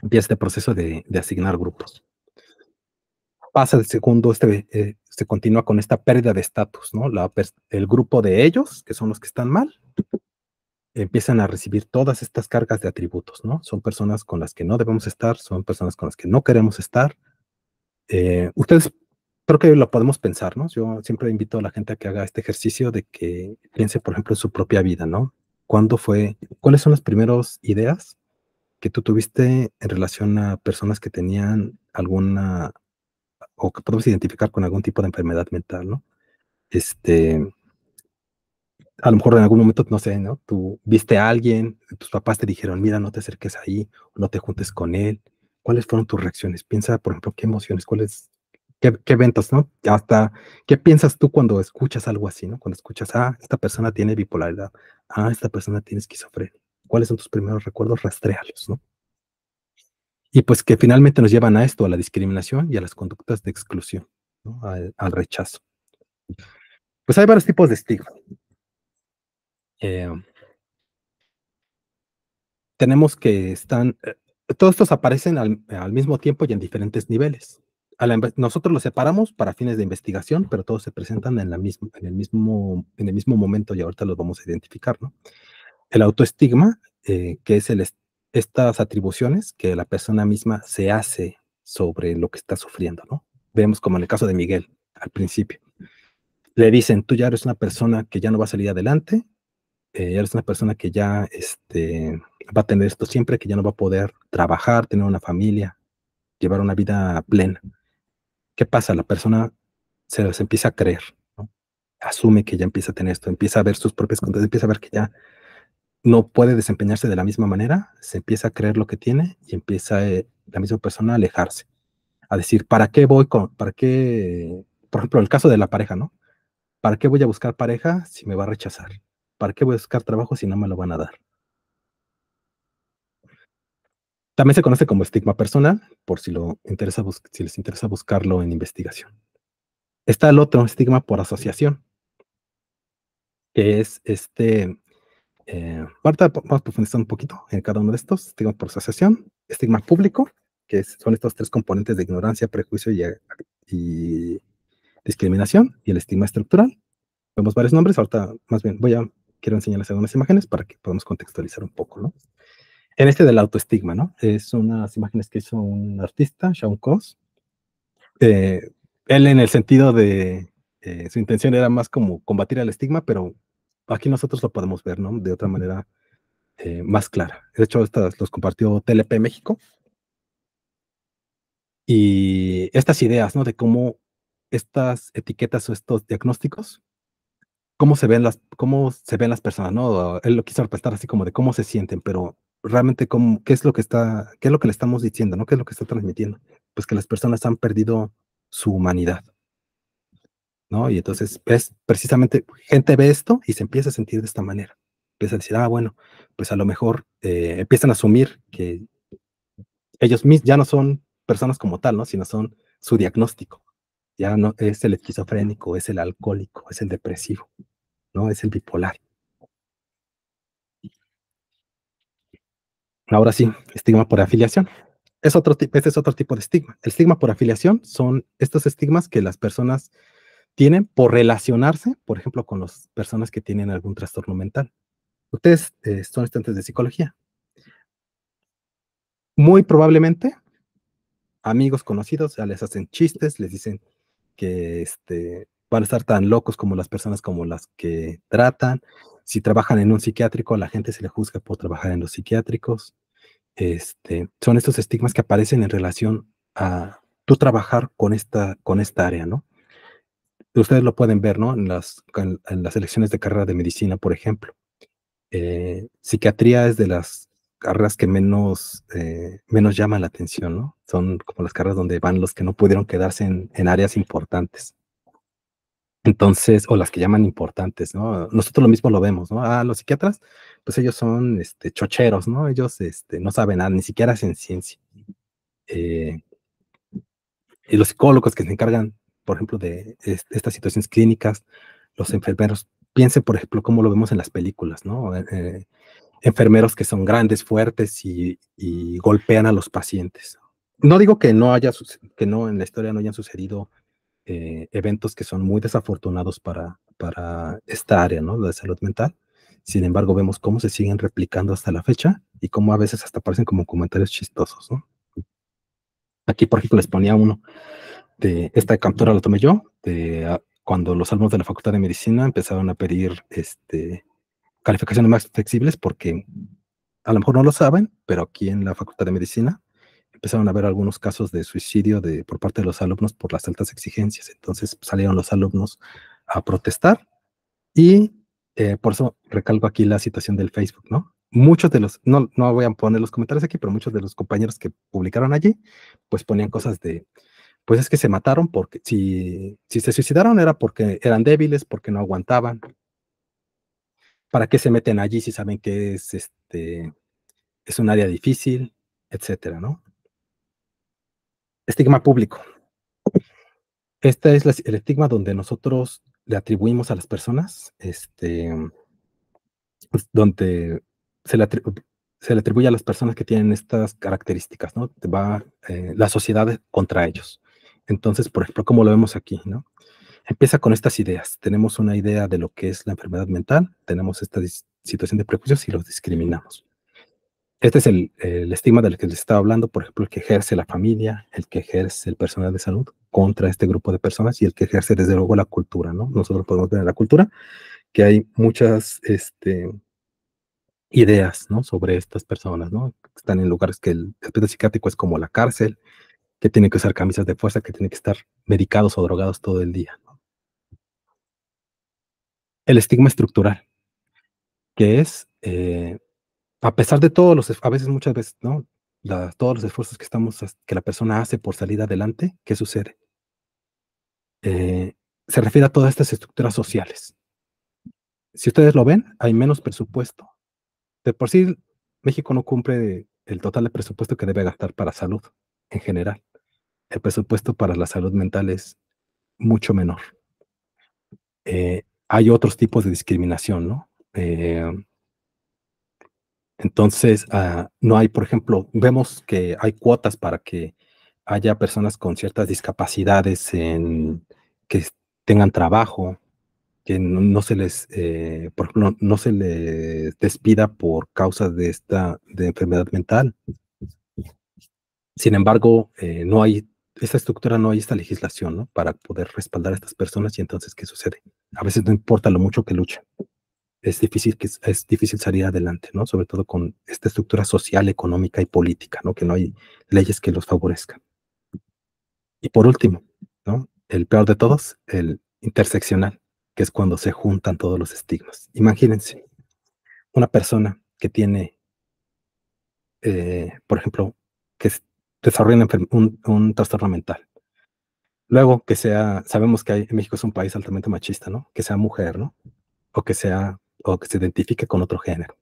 Empieza este proceso de asignar grupos. Pasa el segundo, se continúa con esta pérdida de estatus, ¿no? El grupo de ellos, que son los que están mal, empiezan a recibir todas estas cargas de atributos, ¿no? Son personas con las que no debemos estar, son personas con las que no queremos estar. Ustedes creo que lo podemos pensar, ¿no? Yo siempre invito a la gente a que haga este ejercicio de que piense, por ejemplo, en su propia vida, ¿no? ¿Cuáles son las primeras ideas que tú tuviste en relación a personas que tenían alguna, o que podemos identificar con algún tipo de enfermedad mental, ¿no? A lo mejor en algún momento, no sé, ¿no? Tú viste a alguien, tus papás te dijeron, mira, no te acerques ahí, no te juntes con él. ¿Cuáles fueron tus reacciones? Piensa, por ejemplo, qué emociones, qué eventos, ¿no? Hasta, ¿qué piensas tú cuando escuchas algo así, ¿no? Cuando escuchas, esta persona tiene bipolaridad, esta persona tiene esquizofrenia. ¿Cuáles son tus primeros recuerdos? Rastréalos, ¿no? Y pues que finalmente nos llevan a esto, a la discriminación y a las conductas de exclusión, ¿no? Al rechazo. Pues hay varios tipos de estigma. Tenemos que todos estos aparecen al mismo tiempo y en diferentes niveles. Nosotros los separamos para fines de investigación, pero todos se presentan en el mismo momento, y ahorita los vamos a identificar, ¿no? El autoestigma, que es estas atribuciones que la persona misma se hace sobre lo que está sufriendo, ¿no? Vemos como en el caso de Miguel, al principio. Le dicen, tú ya eres una persona que ya no va a salir adelante, eres una persona que ya va a tener esto siempre, que ya no va a poder trabajar, tener una familia, llevar una vida plena. ¿Qué pasa? La persona se las empieza a creer, ¿no? Asume que ya empieza a tener esto, empieza a ver sus propias conductas, empieza a ver que ya no puede desempeñarse de la misma manera, se empieza a creer lo que tiene y empieza la misma persona a alejarse, a decir, ¿para qué, por ejemplo, el caso de la pareja, ¿no? ¿Para qué voy a buscar pareja si me va a rechazar? ¿Para qué voy a buscar trabajo si no me lo van a dar? También se conoce como estigma personal, por si les interesa buscarlo en investigación. Está el otro estigma por asociación, que es ahorita vamos a profundizar un poquito en cada uno de estos. Estigma por asociación, estigma público, que son estos tres componentes de ignorancia, prejuicio y discriminación y el estigma estructural. Vemos varios nombres, ahorita más bien quiero enseñarles algunas imágenes para que podamos contextualizar un poco, ¿no? En este del autoestigma, ¿no? Es unas imágenes que hizo un artista, Shaun Cos. Él en el sentido de, su intención era más como combatir el estigma, pero aquí nosotros lo podemos ver, ¿no? De otra manera más clara. De hecho, estas los compartió TLP México. Y estas ideas, ¿no? De cómo estas etiquetas o estos diagnósticos, cómo se ven las personas, ¿no? Él lo quiso representar así como de cómo se sienten, pero realmente qué es lo que le estamos diciendo, ¿no? ¿Qué es lo que está transmitiendo? Pues que las personas han perdido su humanidad, ¿no? Y entonces es precisamente, gente ve esto y se empieza a sentir de esta manera. Empieza a decir, bueno, pues a lo mejor empiezan a asumir que ellos mismos ya no son personas como tal, ¿no? Sino son su diagnóstico. Ya no es el esquizofrénico, es el alcohólico, es el depresivo, ¿no? Es el bipolar. Ahora sí, estigma por afiliación. Este es otro tipo de estigma. El estigma por afiliación son estos estigmas que las personas tienen por relacionarse, por ejemplo, con las personas que tienen algún trastorno mental. Ustedes son estudiantes de psicología. Muy probablemente, amigos conocidos ya les hacen chistes, les dicen que van a estar tan locos como las personas como las que tratan. Si trabajan en un psiquiátrico, a la gente se le juzga por trabajar en los psiquiátricos. Son estos estigmas que aparecen en relación a tú trabajar con esta área, ¿no? Ustedes lo pueden ver, ¿no? En las elecciones de carrera de medicina, por ejemplo. Psiquiatría es de las carreras que menos llaman la atención, ¿no? Son como las carreras donde van los que no pudieron quedarse en áreas importantes. Entonces, o las que llaman importantes, ¿no? Nosotros lo mismo lo vemos, ¿no? Los psiquiatras, pues ellos son chocheros, ¿no? Ellos no saben nada, ni siquiera hacen ciencia. Y los psicólogos que se encargan, por ejemplo, de estas situaciones clínicas, los enfermeros, piensen, por ejemplo, cómo lo vemos en las películas, ¿no? Enfermeros que son grandes, fuertes y golpean a los pacientes. No digo que que no en la historia no hayan sucedido eventos que son muy desafortunados para esta área, ¿no? La de salud mental. Sin embargo, vemos cómo se siguen replicando hasta la fecha y cómo a veces hasta parecen como comentarios chistosos, ¿no? Aquí, por ejemplo, les ponía uno de esta captura, lo tomé yo, cuando los alumnos de la Facultad de Medicina empezaron a pedir calificaciones más flexibles porque a lo mejor no lo saben, pero aquí en la Facultad de Medicina empezaron a haber algunos casos de suicidio por parte de los alumnos por las altas exigencias. Entonces salieron los alumnos a protestar y por eso recalco aquí la situación del Facebook, ¿no? Muchos de no voy a poner los comentarios aquí, pero muchos de los compañeros que publicaron allí, pues ponían cosas pues es que se mataron porque si se suicidaron era porque eran débiles, porque no aguantaban. ¿Para qué se meten allí si saben que es un área difícil, etcétera, ¿no? Estigma público. Este es el estigma donde nosotros le atribuimos a las personas, donde se le atribuye a las personas que tienen estas características, ¿no? Va la sociedad contra ellos. Entonces, por ejemplo, como lo vemos aquí, ¿no? Empieza con estas ideas. Tenemos una idea de lo que es la enfermedad mental, tenemos esta situación de prejuicios y los discriminamos. Este es el estigma del que les estaba hablando, por ejemplo, el que ejerce la familia, el que ejerce el personal de salud contra este grupo de personas y el que ejerce desde luego la cultura, ¿no? Nosotros podemos ver en la cultura que hay muchas ideas, ¿no? Sobre estas personas, ¿no? Están en lugares que el hospital psiquiátrico es como la cárcel, que tienen que usar camisas de fuerza, que tienen que estar medicados o drogados todo el día, ¿no? El estigma estructural, que es a pesar de todos a veces, muchas veces, ¿no? Todos los esfuerzos que la persona hace por salir adelante, ¿qué sucede? Se refiere a todas estas estructuras sociales. Si ustedes lo ven, hay menos presupuesto. De por sí, México no cumple el total de presupuesto que debe gastar para salud en general. El presupuesto para la salud mental es mucho menor. Hay otros tipos de discriminación, ¿no? Entonces, no hay, por ejemplo, vemos que hay cuotas para que haya personas con ciertas discapacidades que tengan trabajo, que no se les, por ejemplo, no se les despida por causa de de enfermedad mental. Sin embargo, no hay esta estructura, no hay esta legislación, ¿no? Para poder respaldar a estas personas y entonces, ¿qué sucede? A veces no importa lo mucho que luchen. Es difícil salir adelante, ¿no? Sobre todo con esta estructura social, económica y política, ¿no? Que no hay leyes que los favorezcan. Y por último, ¿no? El peor de todos, el interseccional, que es cuando se juntan todos los estigmas. Imagínense, una persona que tiene, por ejemplo, que desarrolla un trastorno mental. Luego que sabemos que en México es un país altamente machista, ¿no? Que sea mujer, ¿no? O que se identifique con otro género,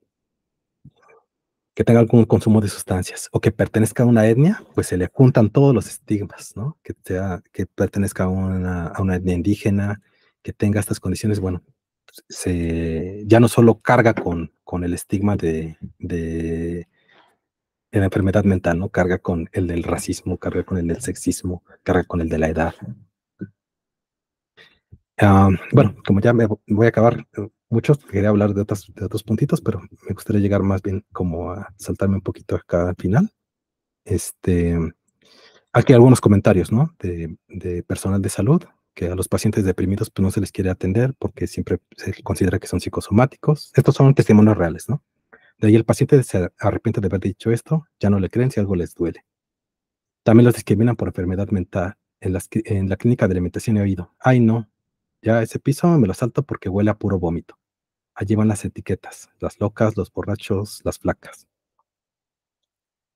que tenga algún consumo de sustancias, o que pertenezca a una etnia, pues se le juntan todos los estigmas, ¿no? Que pertenezca a una etnia indígena, que tenga estas condiciones, bueno, ya no solo carga con el estigma de la enfermedad mental, ¿no? Carga con el del racismo, carga con el del sexismo, carga con el de la edad. Bueno, como ya me voy a acabar muchos, quería hablar de otros puntitos, pero me gustaría llegar más bien como a saltarme un poquito acá al final. Aquí algunos comentarios, ¿no? De personal de salud, que a los pacientes deprimidos pues no se les quiere atender porque siempre se considera que son psicosomáticos. Estos son testimonios reales, ¿no? De ahí el paciente se arrepiente de haber dicho esto, ya no le creen si algo les duele. También los discriminan por enfermedad mental. En la clínica de alimentación he oído, ay no, ya ese piso me lo salto porque huele a puro vómito. Allí van las etiquetas, las locas, los borrachos, las flacas.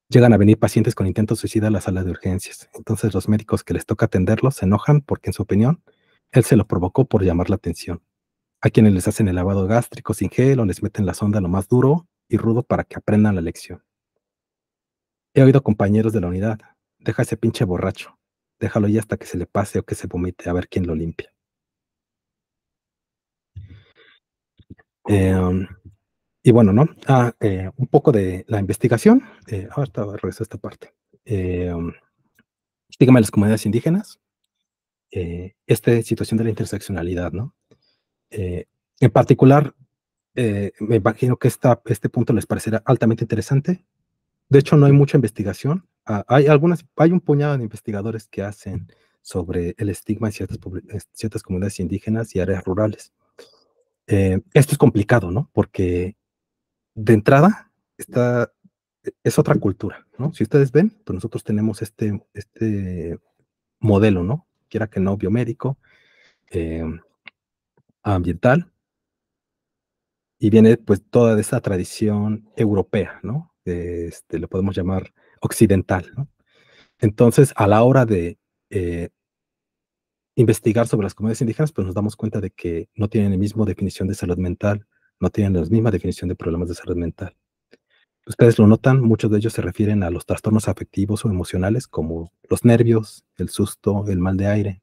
Llegan a venir pacientes con intentos suicida a la sala de urgencias. Entonces los médicos que les toca atenderlos se enojan porque en su opinión, él se lo provocó por llamar la atención. Hay quienes les hacen el lavado gástrico sin gel o les meten la sonda lo más duro y rudo para que aprendan la lección. He oído compañeros de la unidad, deja ese pinche borracho, déjalo ya hasta que se le pase o que se vomite, a ver quién lo limpia. Y bueno, ¿no? Un poco de la investigación. Ahorita regreso a esta parte. Estigma de las comunidades indígenas. Esta situación de la interseccionalidad, ¿no? En particular, me imagino que este punto les parecerá altamente interesante. De hecho, no hay mucha investigación. Hay un puñado de investigadores que hacen sobre el estigma en ciertas comunidades indígenas y áreas rurales. Esto es complicado, ¿no? Porque de entrada es otra cultura, ¿no? Si ustedes ven, pues nosotros tenemos este modelo, ¿no? Quiera que no, biomédico, ambiental, y viene pues toda esa tradición europea, ¿no? Lo podemos llamar occidental, ¿no? Entonces, a la hora de investigar sobre las comunidades indígenas, pues nos damos cuenta de que no tienen la misma definición de salud mental, no tienen la misma definición de problemas de salud mental. Ustedes lo notan, muchos de ellos se refieren a los trastornos afectivos o emocionales como los nervios, el susto, el mal de aire,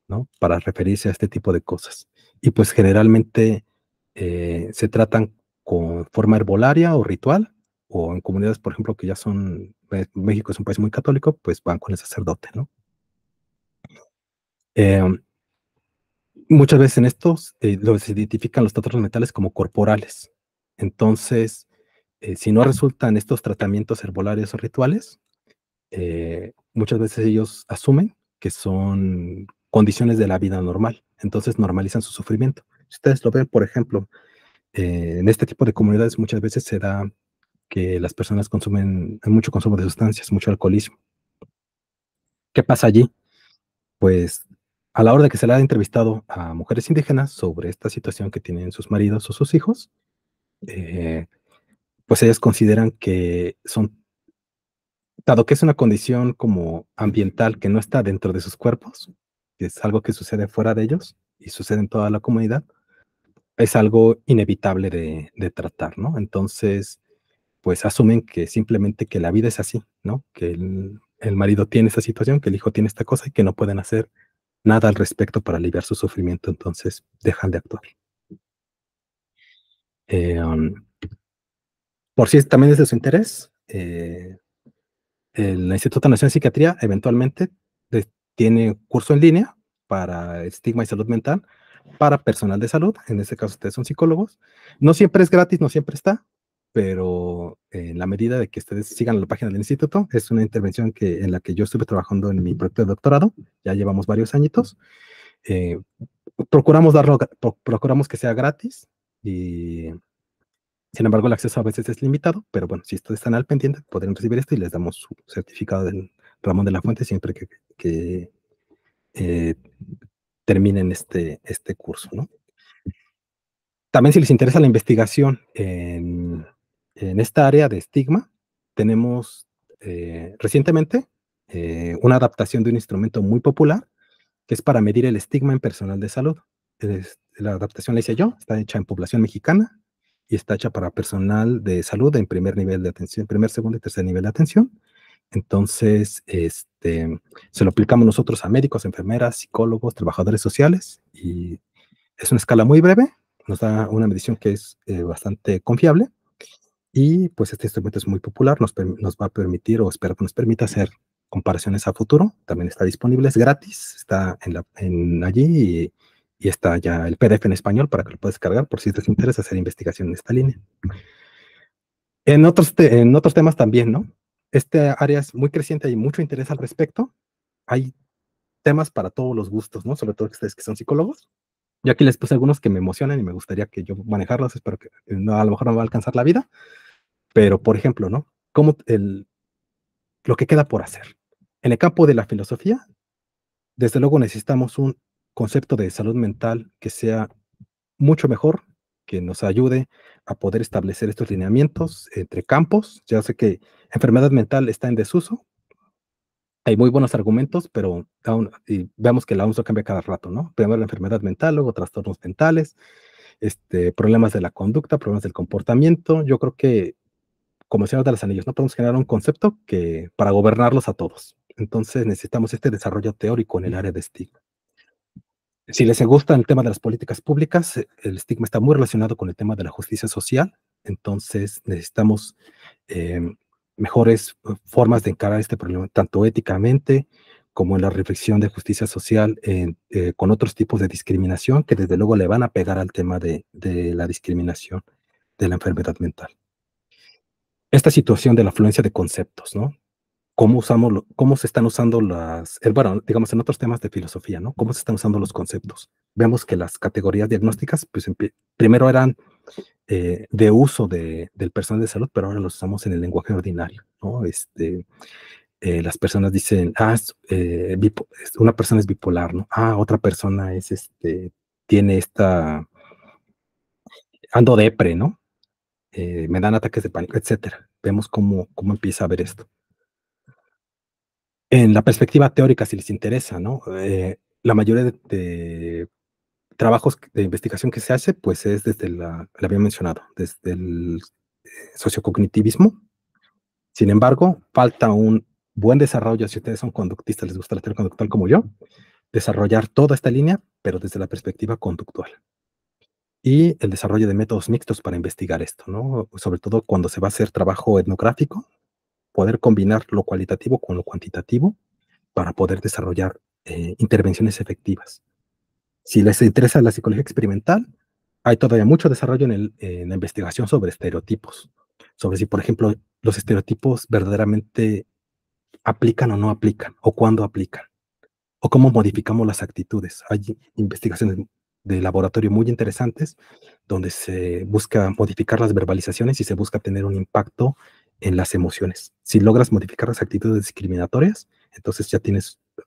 ¿no? Para referirse a este tipo de cosas. Y pues generalmente se tratan con forma herbolaria o ritual, o en comunidades, por ejemplo, que ya México es un país muy católico, pues van con el sacerdote, ¿no? Muchas veces en estos los identifican los trastornos mentales como corporales. Entonces, si no resultan estos tratamientos herbolarios o rituales, muchas veces ellos asumen que son condiciones de la vida normal. Entonces normalizan su sufrimiento. Si ustedes lo ven, por ejemplo, en este tipo de comunidades muchas veces se da que las personas hay mucho consumo de sustancias, mucho alcoholismo. ¿Qué pasa allí? Pues a la hora de que se le ha entrevistado a mujeres indígenas sobre esta situación que tienen sus maridos o sus hijos, pues ellas consideran que dado que es una condición como ambiental que no está dentro de sus cuerpos, que es algo que sucede fuera de ellos y sucede en toda la comunidad, es algo inevitable de tratar, ¿no? Entonces, pues asumen que simplemente que la vida es así, ¿no? Que el marido tiene esa situación, que el hijo tiene esta cosa y que no pueden hacer nada al respecto para aliviar su sufrimiento, entonces dejan de actuar. Por si también es de su interés, el Instituto Nacional de Psiquiatría eventualmente tiene curso en línea para estigma y salud mental para personal de salud. En este caso, ustedes son psicólogos. No siempre es gratis, no siempre está, pero en la medida de que ustedes sigan la página del instituto, es una intervención en la que yo estuve trabajando en mi proyecto de doctorado. Ya llevamos varios añitos. Procuramos que sea gratis y sin embargo el acceso a veces es limitado, pero bueno, si ustedes están al pendiente, podrán recibir esto y les damos su certificado del Ramón de la Fuente siempre que terminen este curso, ¿no? También si les interesa la investigación en esta área de estigma, tenemos recientemente una adaptación de un instrumento muy popular que es para medir el estigma en personal de salud. La adaptación la hice yo, está hecha en población mexicana y está hecha para personal de salud en primer nivel de atención, primer, segundo y tercer nivel de atención. Entonces, se lo aplicamos nosotros a médicos, enfermeras, psicólogos, trabajadores sociales y es una escala muy breve, nos da una medición que es bastante confiable y pues este instrumento es muy popular, nos va a permitir o espero que nos permita hacer comparaciones a futuro, también está disponible, es gratis, está allí y está ya el PDF en español para que lo puedas cargar por si te interesa hacer investigación en esta línea. En otros temas también, ¿no? Este área es muy creciente, hay mucho interés al respecto, hay temas para todos los gustos, ¿no? Sobre todo ustedes que son psicólogos. Yo aquí les puse algunos que me emocionan y me gustaría que yo manejarlos, espero que no, a lo mejor no me va a alcanzar la vida, pero por ejemplo, ¿no? Lo que queda por hacer. En el campo de la filosofía, desde luego necesitamos un concepto de salud mental que sea mucho mejor, que nos ayude a poder establecer estos lineamientos entre campos. Ya sé que enfermedad mental está en desuso, hay muy buenos argumentos, pero y vemos que la OMS cambia cada rato, ¿no? Primero la enfermedad mental, luego trastornos mentales, problemas de la conducta, problemas del comportamiento. Yo creo que, como el Señor de los Anillos, no podemos generar un concepto para gobernarlos a todos. Entonces necesitamos este desarrollo teórico en el área de estigma. Si les gusta el tema de las políticas públicas, el estigma está muy relacionado con el tema de la justicia social. Entonces necesitamos mejores formas de encarar este problema, tanto éticamente como en la reflexión de justicia social con otros tipos de discriminación que desde luego le van a pegar al tema de la discriminación de la enfermedad mental. Esta situación de la afluencia de conceptos, ¿no? Cómo se están usando bueno, digamos en otros temas de filosofía, ¿no? Cómo se están usando los conceptos. Vemos que las categorías diagnósticas, pues primero eran de uso del personal de salud, pero ahora los usamos en el lenguaje ordinario, ¿no? Las personas dicen, una persona es bipolar, ¿no? Otra persona tiene ando depre, ¿no? Me dan ataques de pánico, etcétera. Vemos cómo empieza a ver esto. En la perspectiva teórica, si les interesa, ¿no? La mayoría de trabajos de investigación que se hace, pues es desde la había mencionado, desde el sociocognitivismo. Sin embargo, falta un buen desarrollo, si ustedes son conductistas, les gusta la teoría conductual como yo, desarrollar toda esta línea, pero desde la perspectiva conductual. Y el desarrollo de métodos mixtos para investigar esto, ¿no? Sobre todo cuando se va a hacer trabajo etnográfico, poder combinar lo cualitativo con lo cuantitativo para poder desarrollar intervenciones efectivas. Si les interesa la psicología experimental, hay todavía mucho desarrollo en la investigación sobre estereotipos, sobre si, por ejemplo, los estereotipos verdaderamente aplican o no aplican, o cuándo aplican, o cómo modificamos las actitudes. Hay investigaciones de laboratorio muy interesantes donde se busca modificar las verbalizaciones y se busca tener un impacto en las emociones. Si logras modificar las actitudes discriminatorias, entonces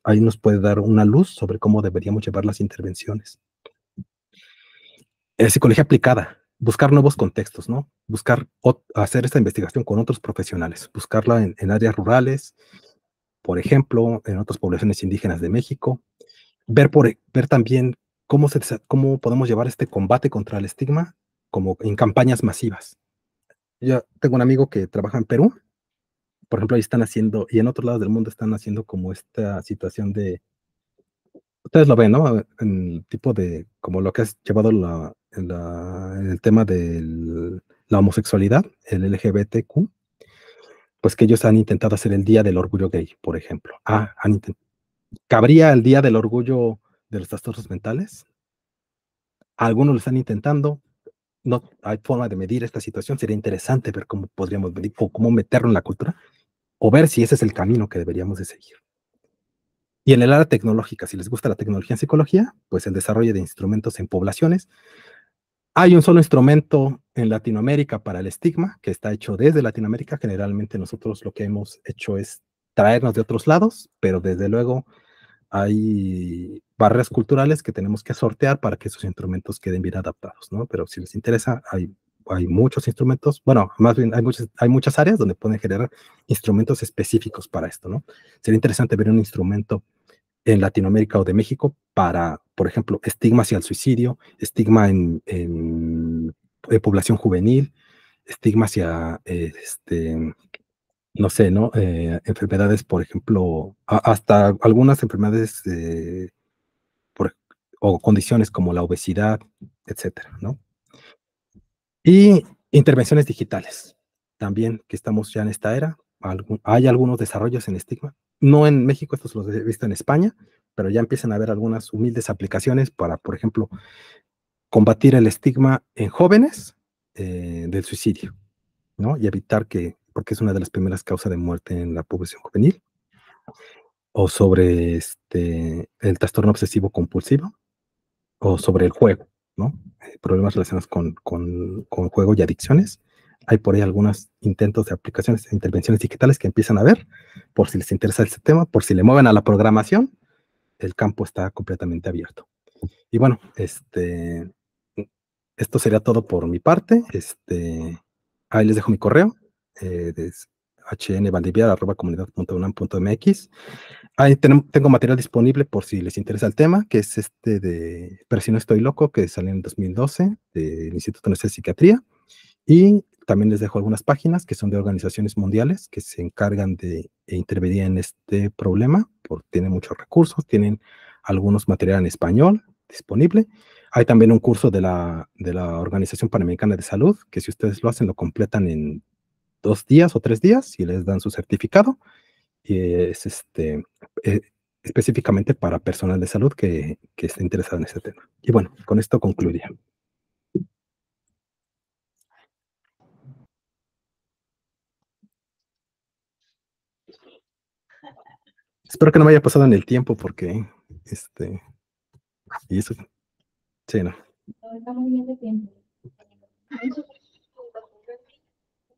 ahí nos puede dar una luz sobre cómo deberíamos llevar las intervenciones. Psicología aplicada, buscar nuevos contextos, ¿no? Hacer esta investigación con otros profesionales, buscarla en áreas rurales, por ejemplo, en otras poblaciones indígenas de México, ver también cómo podemos llevar este combate contra el estigma como en campañas masivas. Yo tengo un amigo que trabaja en Perú, por ejemplo, ahí están haciendo, y en otros lados del mundo están haciendo como esta situación ustedes lo ven, ¿no? En el tipo como lo que has llevado en el tema de la homosexualidad, el LGBTQ, pues que ellos han intentado hacer el Día del Orgullo Gay, por ejemplo. Cabría el Día del Orgullo de los trastornos mentales. Algunos lo están intentando, no hay forma de medir esta situación, sería interesante ver cómo podríamos medir o cómo meterlo en la cultura, o ver si ese es el camino que deberíamos de seguir. Y en el área tecnológica, si les gusta la tecnología en psicología, pues el desarrollo de instrumentos en poblaciones. Hay un solo instrumento en Latinoamérica para el estigma, que está hecho desde Latinoamérica. Generalmente nosotros lo que hemos hecho es traernos de otros lados, pero desde luego hay barreras culturales que tenemos que sortear para que esos instrumentos queden bien adaptados, ¿no? Pero si les interesa, hay muchos instrumentos, bueno, más bien hay muchas áreas donde pueden generar instrumentos específicos para esto, ¿no? Sería interesante ver un instrumento en Latinoamérica o de México para, por ejemplo, estigma hacia el suicidio, estigma en población juvenil, estigma hacia, no sé, ¿no? Enfermedades, por ejemplo, hasta algunas enfermedades por- o condiciones como la obesidad, etcétera, ¿no? Y intervenciones digitales, también que estamos ya en esta era. Hay algunos desarrollos en estigma, no en México, estos los he visto en España, pero ya empiezan a haber algunas humildes aplicaciones para, por ejemplo, combatir el estigma en jóvenes del suicidio, ¿no? Y evitar que, porque es una de las primeras causas de muerte en la población juvenil, o sobre el trastorno obsesivo compulsivo, o sobre el juego, ¿no? Problemas relacionados con juego y adicciones. Hay por ahí algunos intentos de aplicaciones e intervenciones digitales que empiezan a ver, por si les interesa este tema, por si le mueven a la programación, el campo está completamente abierto. Y bueno, esto sería todo por mi parte. Ahí les dejo mi correo, hnvaldiviar@comunidad.unam.mx. Ahí tengo material disponible por si les interesa el tema, que es de Pero si no estoy loco, que salió en 2012 del Instituto Nacional de Psiquiatría. Y también les dejo algunas páginas que son de organizaciones mundiales que se encargan de intervenir en este problema, porque tienen muchos recursos, tienen algunos material en español disponible. Hay también un curso de la Organización Panamericana de Salud, que si ustedes lo hacen, lo completan en 2 días o 3 días y les dan su certificado. Y es eh, específicamente para personal de salud que esté interesado en este tema. Y bueno, con esto concluiría. Espero que no me haya pasado en el tiempo porque, y eso, sí, no. No está muy bien de tiempo.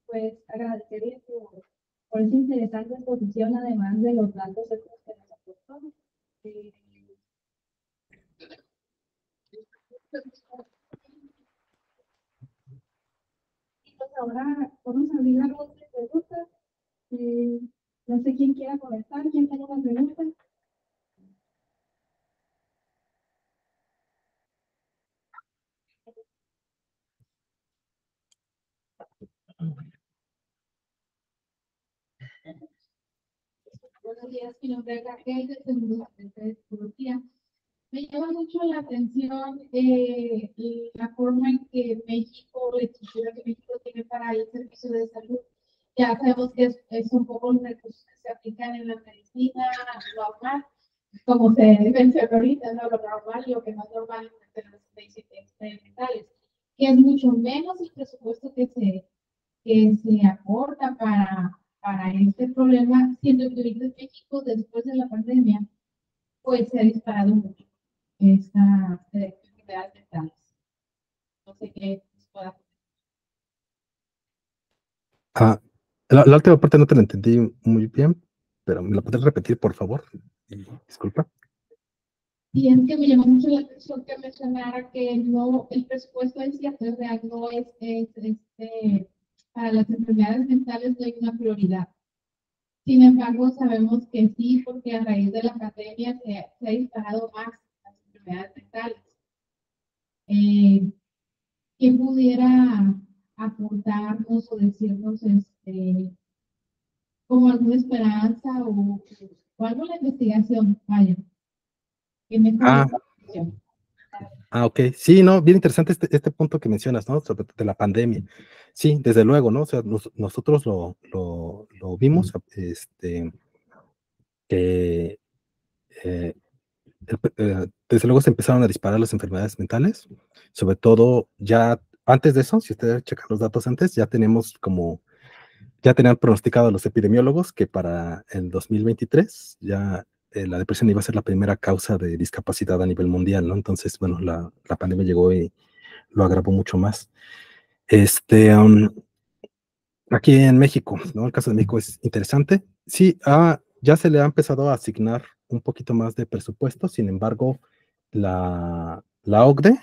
Pues agradecerle por esa interesante exposición, además de los datos extras que nos aportó. Eh, y pues ahora vamos a abrir la ronda de preguntas. Eh, no sé quién quiera comenzar, quién tenga una pregunta. Buenos días, mi nombre es Raquel, del Segundo Asistente de Psicología. Me llama mucho la atención la forma en que México, la estructura que México tiene para el servicio de salud. Ya sabemos que es un poco los recursos que se aplican en la medicina normal, como se menciona ahorita, ¿no? Lo normal y lo que no es normal en las medicinas experimentales, que es mucho menos el presupuesto que se aporta para este problema, siendo que ahorita en México, después de la pandemia, pues se ha disparado mucho esta enfermedad mentales. No sé qué pueda. Ah, la última parte no te la entendí muy bien, pero ¿me la podrías repetir, por favor? Y disculpa. Y es que me llamó mucho la atención que mencionara que no, el presupuesto en cierto real no para las enfermedades mentales no hay una prioridad. Sin embargo, sabemos que sí, porque a raíz de la pandemia se ha disparado más las enfermedades mentales. ¿Quién pudiera aportarnos o decirnos como alguna esperanza o algo la investigación? Vaya, que mejore Ah, esta situación. ok. Sí, no, bien interesante este punto que mencionas, ¿no? Sobre de la pandemia. Sí, desde luego, ¿no? O sea, nosotros lo vimos, que desde luego se empezaron a disparar las enfermedades mentales, sobre todo ya antes de eso, si ustedes checan los datos antes, ya tenían pronosticado los epidemiólogos que para el 2023 ya la depresión iba a ser la primera causa de discapacidad a nivel mundial, ¿no? Entonces, bueno, la pandemia llegó y lo agravó mucho más. Aquí en México, ¿no? El caso de México es interesante. Sí, ya se le ha empezado a asignar un poquito más de presupuesto, sin embargo, la OCDE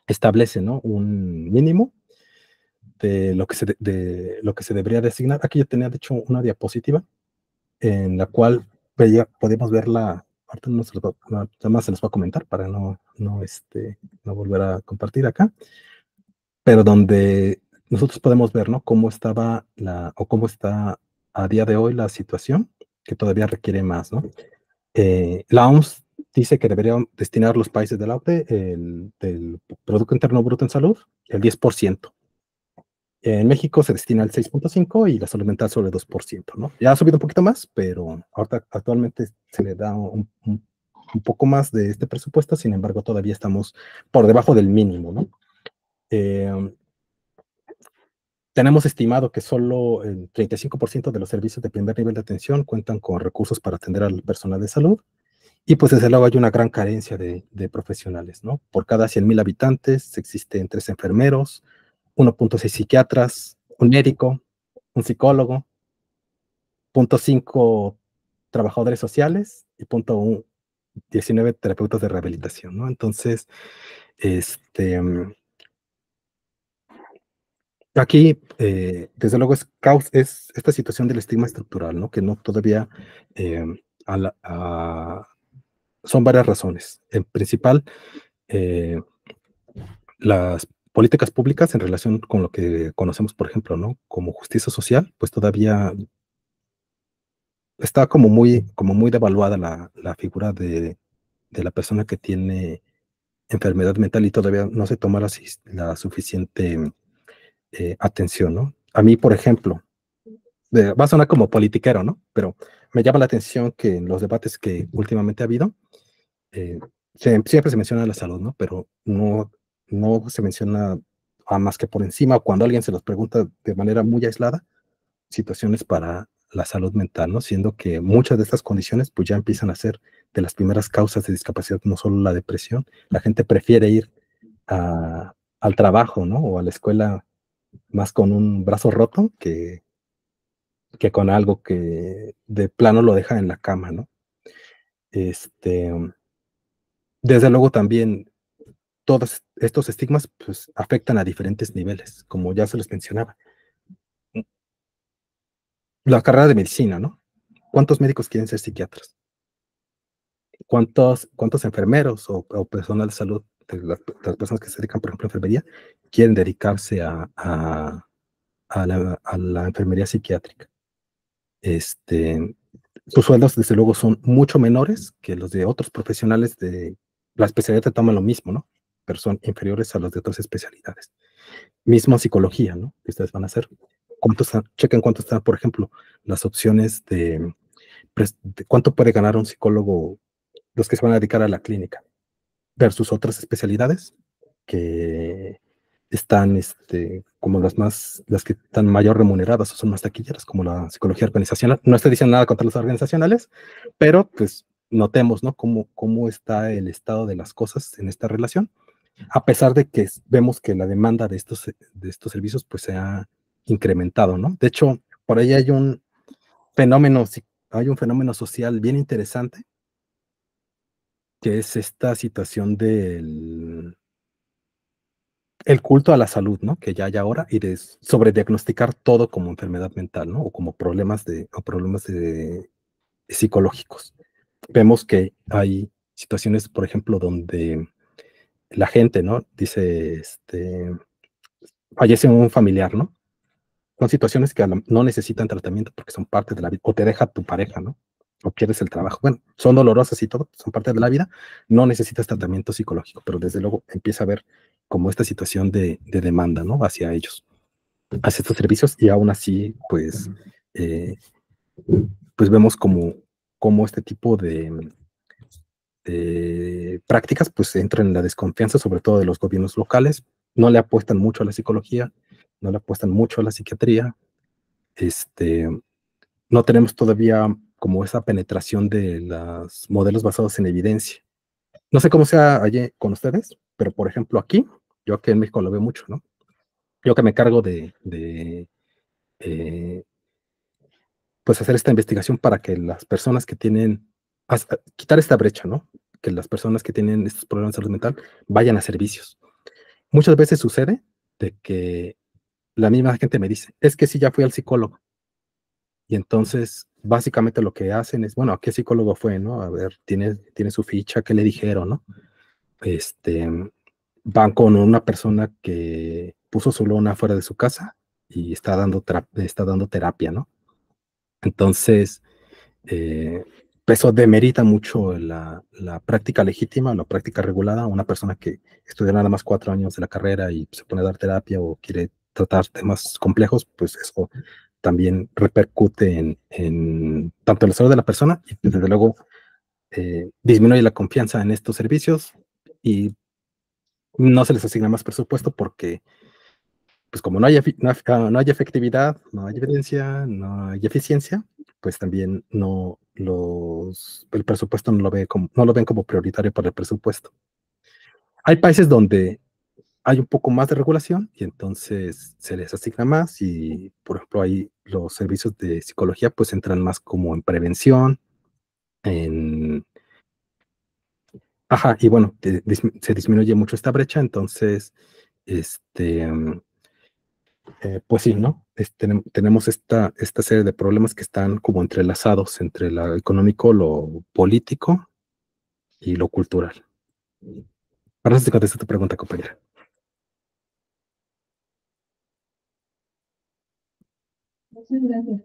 establece, ¿no? Un mínimo de lo que se debería designar. Aquí yo tenía, de hecho, una diapositiva en la cual podemos verla. Ahorita no nada más se los voy a comentar para no volver a compartir acá, pero donde nosotros podemos ver, ¿no? Cómo estaba cómo está a día de hoy la situación, que todavía requiere más, ¿no? La OMS dice que deberían destinar los países de la OCDE del Producto Interno Bruto en salud el 10%. En México se destina el 6.5% y la salud mental sobre el 2%, ¿no? Ya ha subido un poquito más, pero actualmente se le da un poco más de este presupuesto, sin embargo todavía estamos por debajo del mínimo, ¿no? Tenemos estimado que solo el 35% de los servicios de primer nivel de atención cuentan con recursos para atender al personal de salud. Y pues desde luego hay una gran carencia de profesionales, ¿no? Por cada 100,000 habitantes existen 3 enfermeros, 1.6 psiquiatras, un médico, un psicólogo, 0.5 trabajadores sociales y 0.19 terapeutas de rehabilitación, ¿no? Entonces, aquí, desde luego, es esta situación del estigma estructural, ¿no? Que no todavía son varias razones. En principal, las políticas públicas en relación con lo que conocemos, por ejemplo, ¿no? Como justicia social, pues todavía está como muy devaluada la figura de la persona que tiene enfermedad mental y todavía no se toma la suficiente atención, ¿no? A mí, por ejemplo, va a sonar como politiquero, ¿no? Pero me llama la atención que en los debates que últimamente ha habido, siempre se menciona la salud, ¿no? Pero no se menciona más que por encima, o cuando alguien se los pregunta de manera muy aislada, situaciones para la salud mental, ¿no? Siendo que muchas de estas condiciones pues ya empiezan a ser de las primeras causas de discapacidad, no solo la depresión. La gente prefiere ir al trabajo, ¿no? O a la escuela más con un brazo roto que con algo que de plano lo deja en la cama, ¿no? Desde luego también todos estos estigmas pues afectan a diferentes niveles, como ya se les mencionaba. La carrera de medicina, ¿no? ¿Cuántos médicos quieren ser psiquiatras? ¿Cuántos enfermeros o personal de salud, de las personas que se dedican, por ejemplo, a enfermería, quieren dedicarse a la enfermería psiquiátrica? Sus sueldos, desde luego, son mucho menores que los de otros profesionales de la especialidad, que toman lo mismo, ¿no? Pero son inferiores a los de otras especialidades. Mismo psicología, ¿no? Que ustedes van a hacer. Chequen cuánto están, por ejemplo, las opciones de cuánto puede ganar un psicólogo, los que se van a dedicar a la clínica, versus otras especialidades que están como las que están mayor remuneradas o son más taquilleras, como la psicología organizacional. No estoy diciendo nada contra las organizacionales, pero pues notemos, ¿no? Cómo está el estado de las cosas en esta relación, a pesar de que vemos que la demanda de estos servicios pues se ha incrementado, ¿no? De hecho, por ahí hay un fenómeno social bien interesante, que es esta situación del el culto a la salud, ¿no? Que ya hay ahora, y de sobrediagnosticar todo como enfermedad mental, ¿no? O como problemas psicológicos. Vemos que hay situaciones, por ejemplo, donde la gente, ¿no? Dice, fallece un familiar, ¿no? Son situaciones que no necesitan tratamiento porque son parte de la vida, o te deja tu pareja, ¿no? O pierdes el trabajo. Bueno, son dolorosas y todo, son parte de la vida, no necesitas tratamiento psicológico, pero desde luego empieza a haber como esta situación de demanda, ¿no? Hacia ellos, hacia estos servicios, y aún así, pues, pues vemos como este tipo prácticas, pues entra en la desconfianza, sobre todo de los gobiernos locales. No le apuestan mucho a la psicología, no le apuestan mucho a la psiquiatría. No tenemos todavía como esa penetración de los modelos basados en evidencia. No sé cómo sea allí con ustedes, pero por ejemplo aquí, yo aquí en México lo veo mucho, ¿no? Yo que me cargo eh, pues hacer esta investigación para que las personas que tienen, quitar esta brecha, ¿no? Que las personas que tienen estos problemas de salud mental vayan a servicios. Muchas veces sucede de que la misma gente me dice, es que sí, ya fui al psicólogo. Y entonces, básicamente lo que hacen es, bueno, ¿a qué psicólogo fue, no? A ver, tiene su ficha, ¿qué le dijeron, no? Este, Van con una persona que puso su lona fuera de su casa y está dando terapia, ¿no? Entonces, eh, eso demerita mucho la práctica legítima, la práctica regulada. Una persona que estudia nada más 4 años de la carrera y se pone a dar terapia o quiere tratar temas complejos, pues eso también repercute en tanto en la salud de la persona y desde luego disminuye la confianza en estos servicios y no se les asigna más presupuesto porque, pues como no hay efectividad, no hay evidencia, no hay eficiencia, pues también el presupuesto no lo ven como prioritario para el presupuesto. Hay países donde hay un poco más de regulación y entonces se les asigna más y, por ejemplo, ahí los servicios de psicología pues entran más como en prevención, en... Ajá, y bueno, se disminuye mucho esta brecha, entonces, este, pues sí, ¿no? Tenemos esta serie de problemas que están como entrelazados entre lo económico, lo político y lo cultural. Ahora sí te contesto tu pregunta, compañera. Muchas gracias.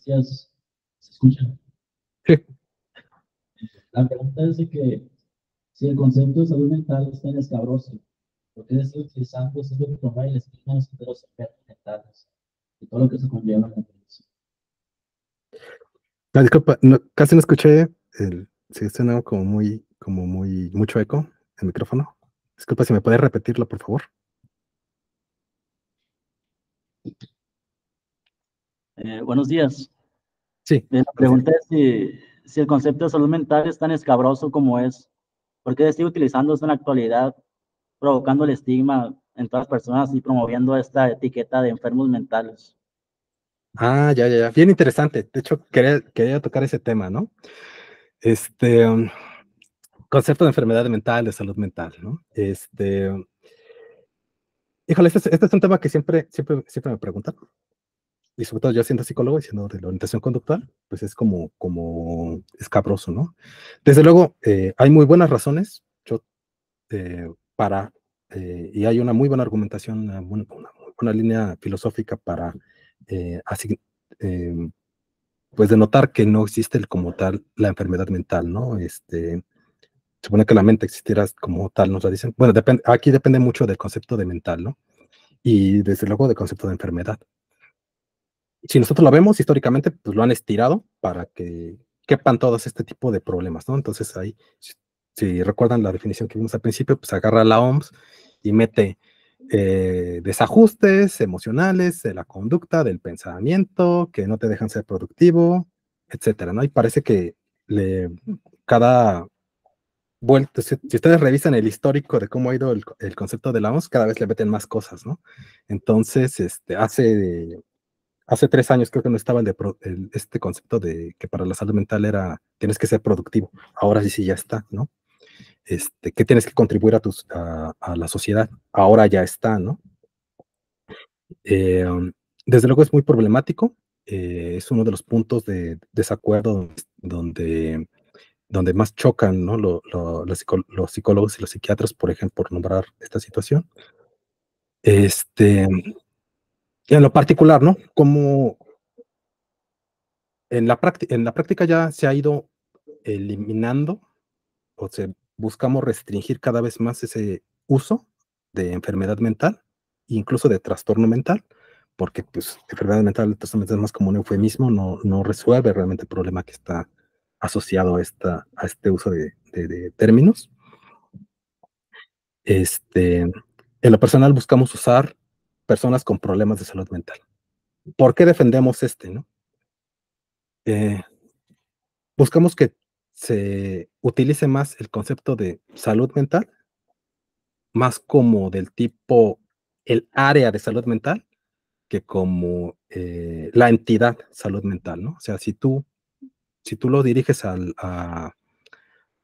Gracias. ¿Se escucha? Sí. La pregunta es de que si el concepto de salud mental es tan escabroso, ¿por qué estoy utilizando ese tipo de estigmas de los enfermos mentales y todo lo que se conlleva con eso? No, disculpa, casi no escuché sí, suena mucho eco el micrófono. Disculpa, si me puedes repetirlo, por favor. Buenos días. Sí. La pregunta es si el concepto de salud mental es tan escabroso como es, ¿por qué sigue utilizándose en la actualidad, provocando el estigma en todas las personas y promoviendo esta etiqueta de enfermos mentales? Ah, ya. Bien interesante. De hecho, quería tocar ese tema, ¿no? Um, Concepto de enfermedad mental, de salud mental, ¿no? Híjole, este es un tema que siempre me preguntan. Y sobre todo yo siendo psicólogo y siendo de la orientación conductual, pues es como escabroso, ¿no? Desde luego, hay muy buenas razones para, y hay una muy buena argumentación, una muy buena línea filosófica para así, pues denotar que no existe como tal la enfermedad mental, ¿no? Supone que la mente existiera como tal, nos la dicen. Bueno, aquí depende mucho del concepto de mental, ¿no? Y desde luego del concepto de enfermedad. Si nosotros lo vemos históricamente, pues lo han estirado para que quepan todos este tipo de problemas, ¿no? Entonces ahí, si recuerdan la definición que vimos al principio, pues agarra la OMS y mete desajustes emocionales de la conducta, del pensamiento, que no te dejan ser productivo, etcétera, ¿no? Y parece que cada vuelta, si ustedes revisan el histórico de cómo ha ido el concepto de la OMS, cada vez le meten más cosas, ¿no? Entonces, hace 3 años creo que no estaba este concepto de que para la salud mental tienes que ser productivo. Ahora sí ya está, ¿no? Que tienes que contribuir a la sociedad. Ahora ya está, ¿no? Desde luego es muy problemático. Es uno de los puntos de desacuerdo donde más chocan, ¿no? Los psicólogos y los psiquiatras, por ejemplo, por nombrar esta situación. Y en lo particular, ¿no? Como en la práctica ya se ha ido eliminando o buscamos restringir cada vez más ese uso de enfermedad mental, incluso de trastorno mental, porque pues enfermedad mental es más como un eufemismo, no resuelve realmente el problema que está asociado a este uso de términos. En lo personal buscamos usar personas con problemas de salud mental. ¿Por qué defendemos no? Buscamos que se utilice más el concepto de salud mental, más como del tipo el área de salud mental, que como la entidad salud mental, ¿no? O sea, si tú lo diriges al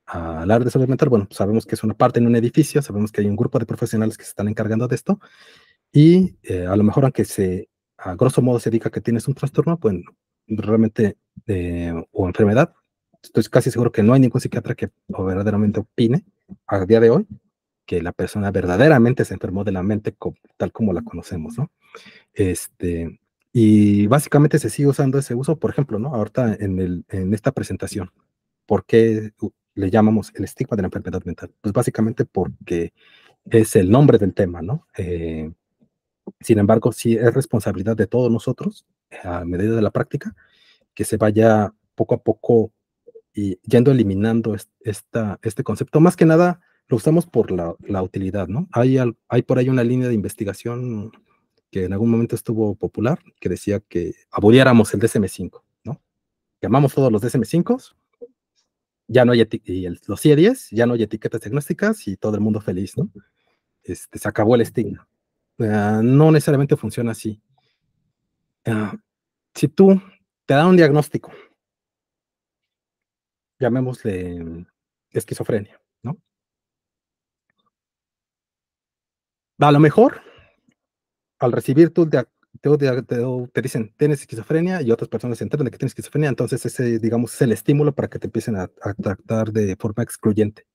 área de salud mental, bueno, pues sabemos que es una parte en un edificio, sabemos que hay un grupo de profesionales que se están encargando de esto, y a lo mejor aunque a grosso modo se diga que tienes un trastorno, pues realmente, o enfermedad, estoy casi seguro que no hay ningún psiquiatra que verdaderamente opine a día de hoy que la persona verdaderamente se enfermó de la mente tal como la conocemos, ¿no? Y básicamente se sigue usando ese uso, por ejemplo, ¿no? Ahorita en esta presentación, ¿por qué le llamamos el estigma de la enfermedad mental? Pues básicamente porque es el nombre del tema, ¿no? Sin embargo, sí es responsabilidad de todos nosotros, a medida de la práctica, que se vaya poco a poco y yendo eliminando este concepto. Más que nada, lo usamos por la utilidad, ¿no? Hay por ahí una línea de investigación que en algún momento estuvo popular, que decía que aboliéramos el DSM-5, ¿no? Llamamos todos los DSM-5, ya no hay los CIE-10, ya no hay etiquetas diagnósticas y todo el mundo feliz, ¿no? Se acabó el estigma. No necesariamente funciona así. Si tú te dan un diagnóstico, llamémosle esquizofrenia, ¿no? A lo mejor, al recibir te dicen, tienes esquizofrenia, y otras personas se enteran de que tienes esquizofrenia, entonces ese, digamos, es el estímulo para que te empiecen a tratar de forma excluyente.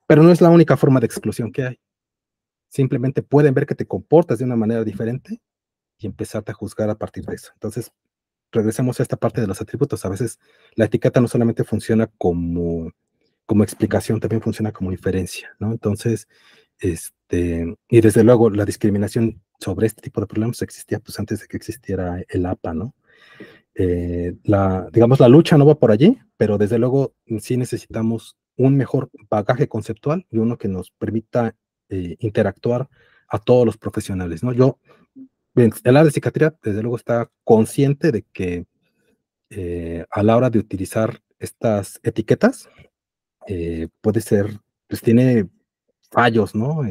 Pero no es la única forma de exclusión que hay. Simplemente pueden ver que te comportas de una manera diferente y empezarte a juzgar a partir de eso. Entonces, regresemos a esta parte de los atributos. A veces la etiqueta no solamente funciona como explicación, también funciona como inferencia, ¿no? Entonces, y desde luego la discriminación sobre este tipo de problemas existía pues antes de que existiera el APA, ¿no? Digamos, la lucha no va por allí, pero desde luego sí necesitamos un mejor bagaje conceptual y uno que nos permita interactuar a todos los profesionales, ¿no? El área de psiquiatría, desde luego, está consciente de que a la hora de utilizar estas etiquetas, puede ser, pues tiene fallos, ¿no?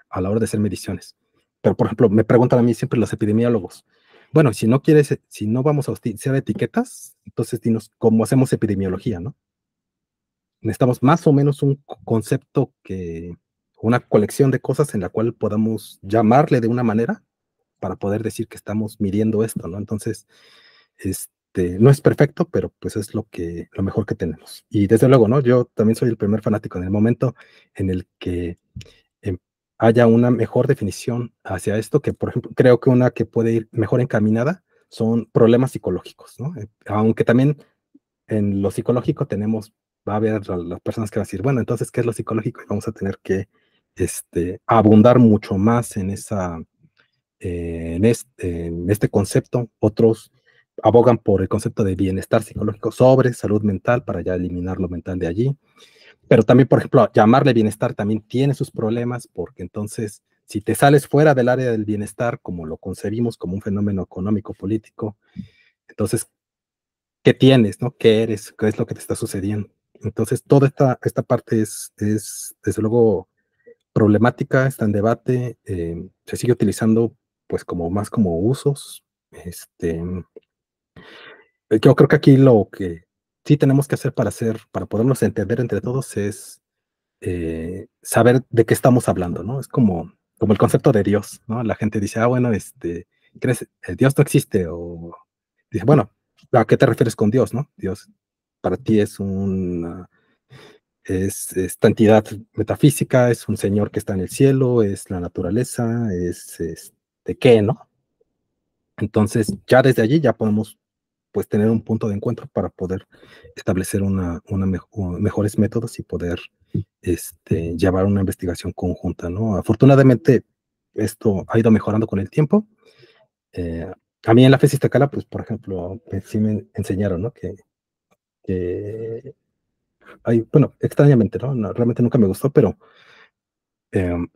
A la hora de hacer mediciones. Pero, por ejemplo, me preguntan a mí siempre los epidemiólogos, bueno, si no vamos a utilizar etiquetas, entonces dinos cómo hacemos epidemiología, ¿no? Necesitamos más o menos un concepto una colección de cosas en la cual podamos llamarle de una manera para poder decir que estamos midiendo esto, ¿no? Entonces, no es perfecto, pero pues es lo mejor que tenemos. Y desde luego, ¿no? Yo también soy el primer fanático en el momento en el que haya una mejor definición hacia esto, que por ejemplo, creo que una que puede ir mejor encaminada son problemas psicológicos, ¿no? Aunque también en lo psicológico va a haber las personas que van a decir, bueno, entonces, ¿qué es lo psicológico? Y vamos a tener que abundar mucho más en este concepto. Otros abogan por el concepto de bienestar psicológico sobre salud mental para ya eliminar lo mental de allí. Pero también, por ejemplo, llamarle bienestar también tiene sus problemas, porque entonces, si te sales fuera del área del bienestar, como lo concebimos como un fenómeno económico, político, entonces, ¿qué tienes, no? ¿Qué eres? ¿Qué es lo que te está sucediendo? Entonces, toda esta parte es desde luego, problemática, está en debate, se sigue utilizando pues más como usos. Yo creo que aquí lo que sí tenemos que hacer para podernos entender entre todos es saber de qué estamos hablando, ¿no? Es como el concepto de Dios, ¿no? La gente dice, bueno, ¿crees? Dios no existe, o dice, bueno, ¿a qué te refieres con Dios, no? Dios para ti es esta entidad metafísica, es un señor que está en el cielo, es la naturaleza, ¿de qué, no? Entonces, ya desde allí ya podemos pues tener un punto de encuentro para poder establecer mejores métodos y poder llevar una investigación conjunta, ¿no? Afortunadamente, esto ha ido mejorando con el tiempo. A mí en la FES Iztacala, pues, por ejemplo, sí me enseñaron, ¿no? Que hay, bueno, extrañamente, ¿no? Realmente nunca me gustó, pero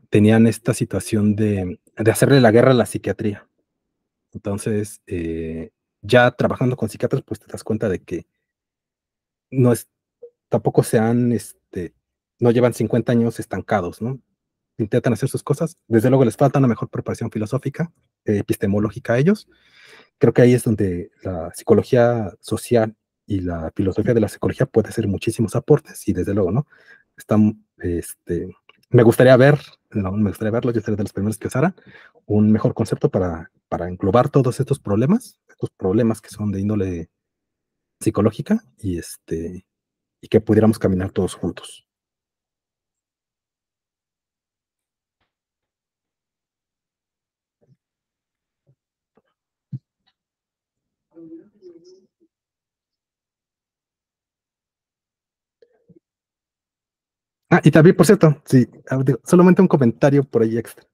tenían esta situación de hacerle la guerra a la psiquiatría. Entonces, ya trabajando con psiquiatras, pues te das cuenta de que no es, tampoco no llevan 50 años estancados, ¿no? Intentan hacer sus cosas. Desde luego les falta una mejor preparación filosófica, epistemológica a ellos. Creo que ahí es donde la psicología social y la filosofía de la psicología puede hacer muchísimos aportes, y desde luego, ¿no? Están, me gustaría ver, no, me gustaría verlo, yo sería de los primeros que usaran un mejor concepto para englobar todos estos problemas que son de índole psicológica, y que pudiéramos caminar todos juntos. Y también, por cierto, sí, solamente un comentario por ahí extra.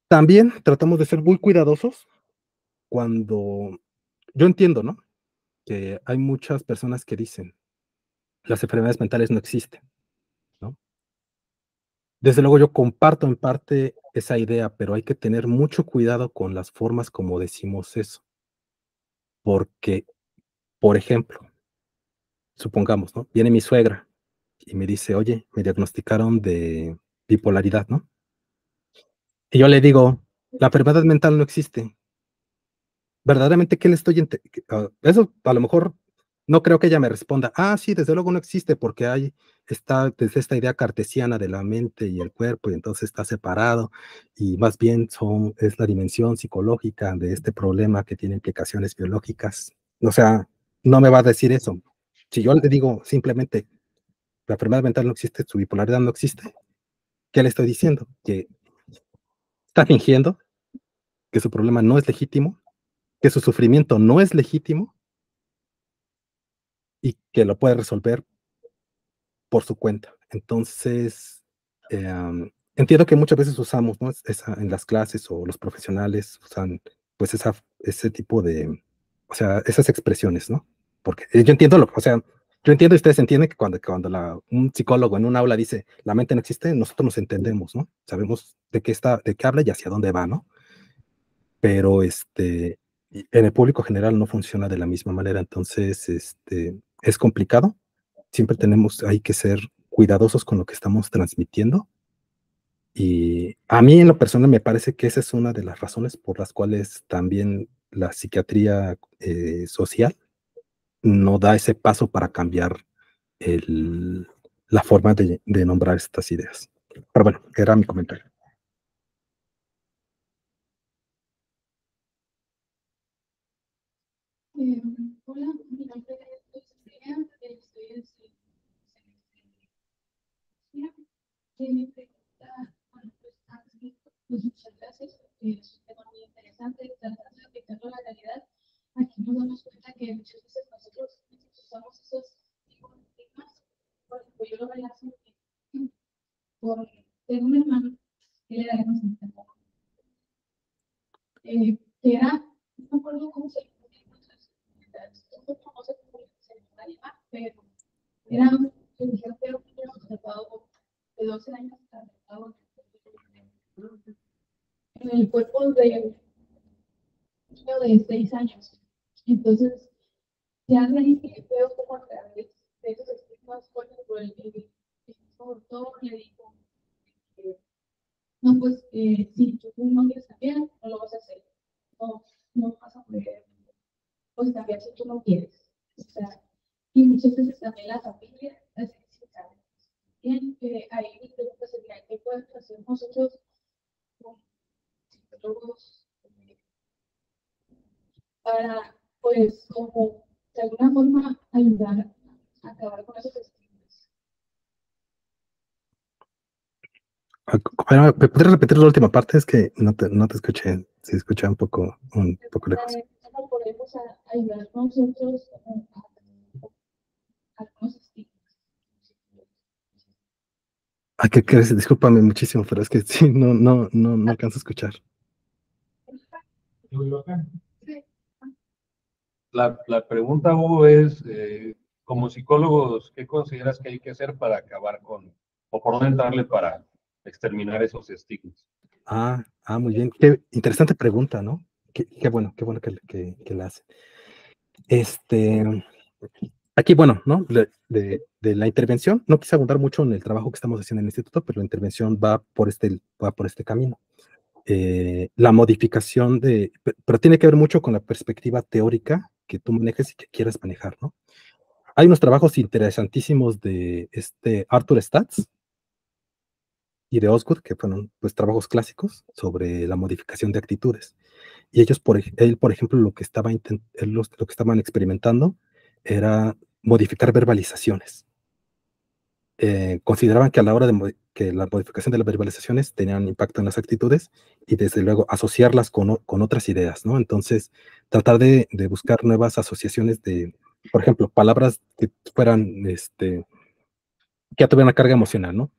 También tratamos de ser muy cuidadosos cuando yo entiendo, ¿no? Que hay muchas personas que dicen, las enfermedades mentales no existen, ¿no? Desde luego yo comparto en parte esa idea, pero hay que tener mucho cuidado con las formas como decimos eso, porque, por ejemplo, supongamos, ¿no? Viene mi suegra y me dice, oye, me diagnosticaron de bipolaridad, ¿no? Y yo le digo, la enfermedad mental no existe. Verdaderamente, ¿qué le estoy eso a lo mejor no creo que ella me responda, sí, desde luego no existe, porque está desde esta idea cartesiana de la mente y el cuerpo, y entonces está separado, y más bien es la dimensión psicológica de este problema que tiene implicaciones biológicas. O sea, no me va a decir eso. Si yo le digo simplemente, la enfermedad mental no existe, su bipolaridad no existe, ¿qué le estoy diciendo? Que está fingiendo, que su problema no es legítimo, que su sufrimiento no es legítimo, y que lo puede resolver por su cuenta. Entonces, entiendo que muchas veces usamos, ¿no? En las clases, o los profesionales usan, pues, ese tipo de, o sea, esas expresiones, ¿no? Porque yo entiendo, o sea, yo entiendo y ustedes entienden que cuando un psicólogo en un aula dice, la mente no existe, nosotros nos entendemos, ¿no? Sabemos de qué habla y hacia dónde va, ¿no? Pero en el público general no funciona de la misma manera, entonces es complicado. Siempre hay que ser cuidadosos con lo que estamos transmitiendo, y a mí en lo personal me parece que esa es una de las razones por las cuales también la psiquiatría social no da ese paso para cambiar el, la forma de nombrar estas ideas. Pero bueno, era mi comentario. Hola, mi nombre es Luis Andrea, estoy en psicología. Mi pregunta, bueno, pues antes de pues muchas gracias, es un tema muy interesante, tratando de aplicarlo a la realidad. Aquí nos damos cuenta que muchas veces nosotros usamos esos tipos de temas, por ejemplo, yo lo relaciono con tengo un hermano que le da que era, no me acuerdo cómo se llama, no sé cómo se llama, pero era un niño atrapado de 12 años, atrapado en el cuerpo de un niño de 6 años. Entonces, ya de ahí veo como a través de esos estigmas, por ejemplo, el doctor le dijo, no, pues si tú no quieres cambiar, no lo vas a hacer. No, no vas a poder pues cambiar si tú no quieres. O sea, y muchas veces también la familia es explicar. Bien, ahí mi pregunta sería, ¿qué podemos hacer nosotros como psicólogos para, pues, como de alguna forma ayudar a acabar con esos estigmas? ¿Me podrías repetir la última parte? Es que no te escuché, se escucha un poco lejos. ¿Cómo podemos ayudar nosotros a algunos estigmas? ¿Qué crees? Discúlpame muchísimo, pero es que sí, no alcanzo a escuchar. Yo vivo acá. Sí. La pregunta, Hugo, es, como psicólogos, ¿qué consideras que hay que hacer para acabar con, o por dónde entrarle para exterminar esos estigmas? Muy bien. Qué interesante pregunta, ¿no? Qué bueno que la hace. Aquí, bueno, ¿no? De la intervención, no quise abundar mucho en el trabajo que estamos haciendo en el instituto, pero la intervención va por este camino. La modificación pero tiene que ver mucho con la perspectiva teórica que tú manejes y que quieras manejar, ¿no? Hay unos trabajos interesantísimos de Arthur Statz y de Osgood, que fueron pues trabajos clásicos sobre la modificación de actitudes. Y él, por ejemplo, lo que estaban experimentando era modificar verbalizaciones. Consideraban que a la hora que la modificación de las verbalizaciones tenían un impacto en las actitudes y desde luego asociarlas con otras ideas, ¿no? Entonces, tratar de buscar nuevas asociaciones por ejemplo, palabras que fueran, que ya tuvieran una carga emocional, ¿no?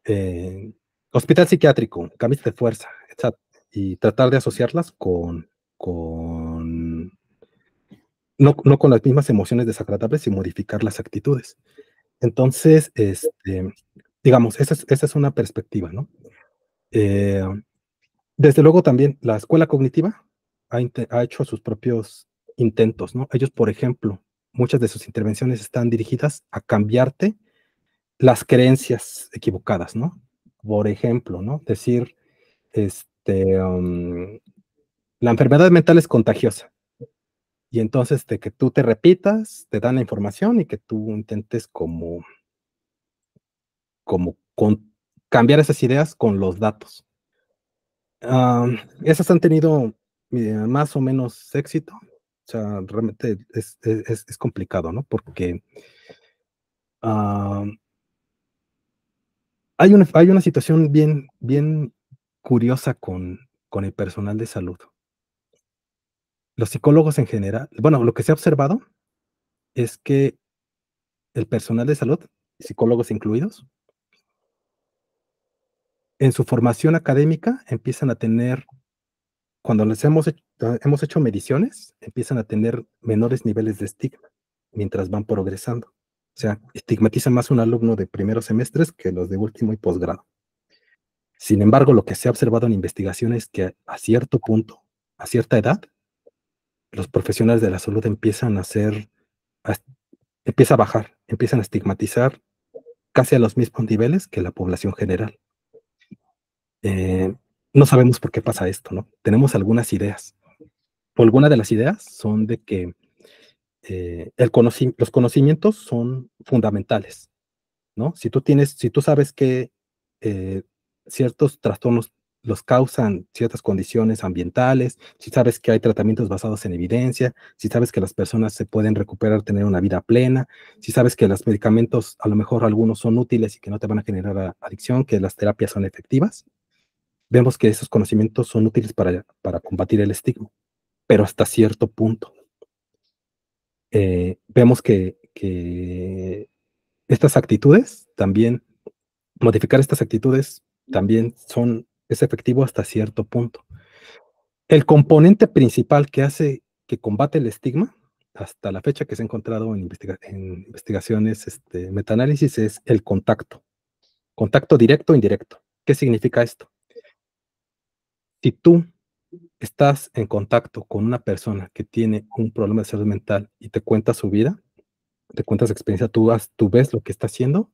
Eh, Hospital psiquiátrico, camisa de fuerza, etc. Y tratar de asociarlas no con las mismas emociones desagradables y modificar las actitudes. Entonces, digamos, esa es una perspectiva, ¿no? Eh, Desde luego también la escuela cognitiva ha hecho sus propios intentos, ¿no? Ellos, por ejemplo, muchas de sus intervenciones están dirigidas a cambiarte las creencias equivocadas, ¿no? Por ejemplo, ¿no? Decir, la enfermedad mental es contagiosa. Y entonces de que tú te repitas, te dan la información y que tú intentes cambiar esas ideas con los datos. Esas han tenido más o menos éxito. O sea, realmente es complicado, ¿no? Porque hay una situación bien curiosa con el personal de salud. Los psicólogos en general, bueno, lo que se ha observado es que el personal de salud, psicólogos incluidos, en su formación académica empiezan a tener, cuando hemos hecho mediciones, empiezan a tener menores niveles de estigma mientras van progresando. O sea, estigmatizan más un alumno de primeros semestres que los de último y posgrado. Sin embargo, lo que se ha observado en investigaciones es que a cierto punto, a cierta edad, los profesionales de la salud empieza a bajar, empiezan a estigmatizar casi a los mismos niveles que la población general. No sabemos por qué pasa esto, ¿no? Tenemos algunas ideas. Algunas de las ideas son de que los conocimientos son fundamentales, ¿no? Si tú sabes que ciertos trastornos los causan ciertas condiciones ambientales, si sabes que hay tratamientos basados en evidencia, si sabes que las personas se pueden recuperar, tener una vida plena, si sabes que los medicamentos, a lo mejor algunos son útiles y que no te van a generar adicción, que las terapias son efectivas, vemos que esos conocimientos son útiles para combatir el estigma, pero hasta cierto punto. Vemos que estas actitudes también, modificar estas actitudes también es efectivo hasta cierto punto. El componente principal que hace que combate el estigma, hasta la fecha que se ha encontrado en investigaciones, metaanálisis, es el contacto directo o indirecto. ¿Qué significa esto? Si tú estás en contacto con una persona que tiene un problema de salud mental y te cuenta su vida, te cuenta su experiencia, tú ves lo que está haciendo,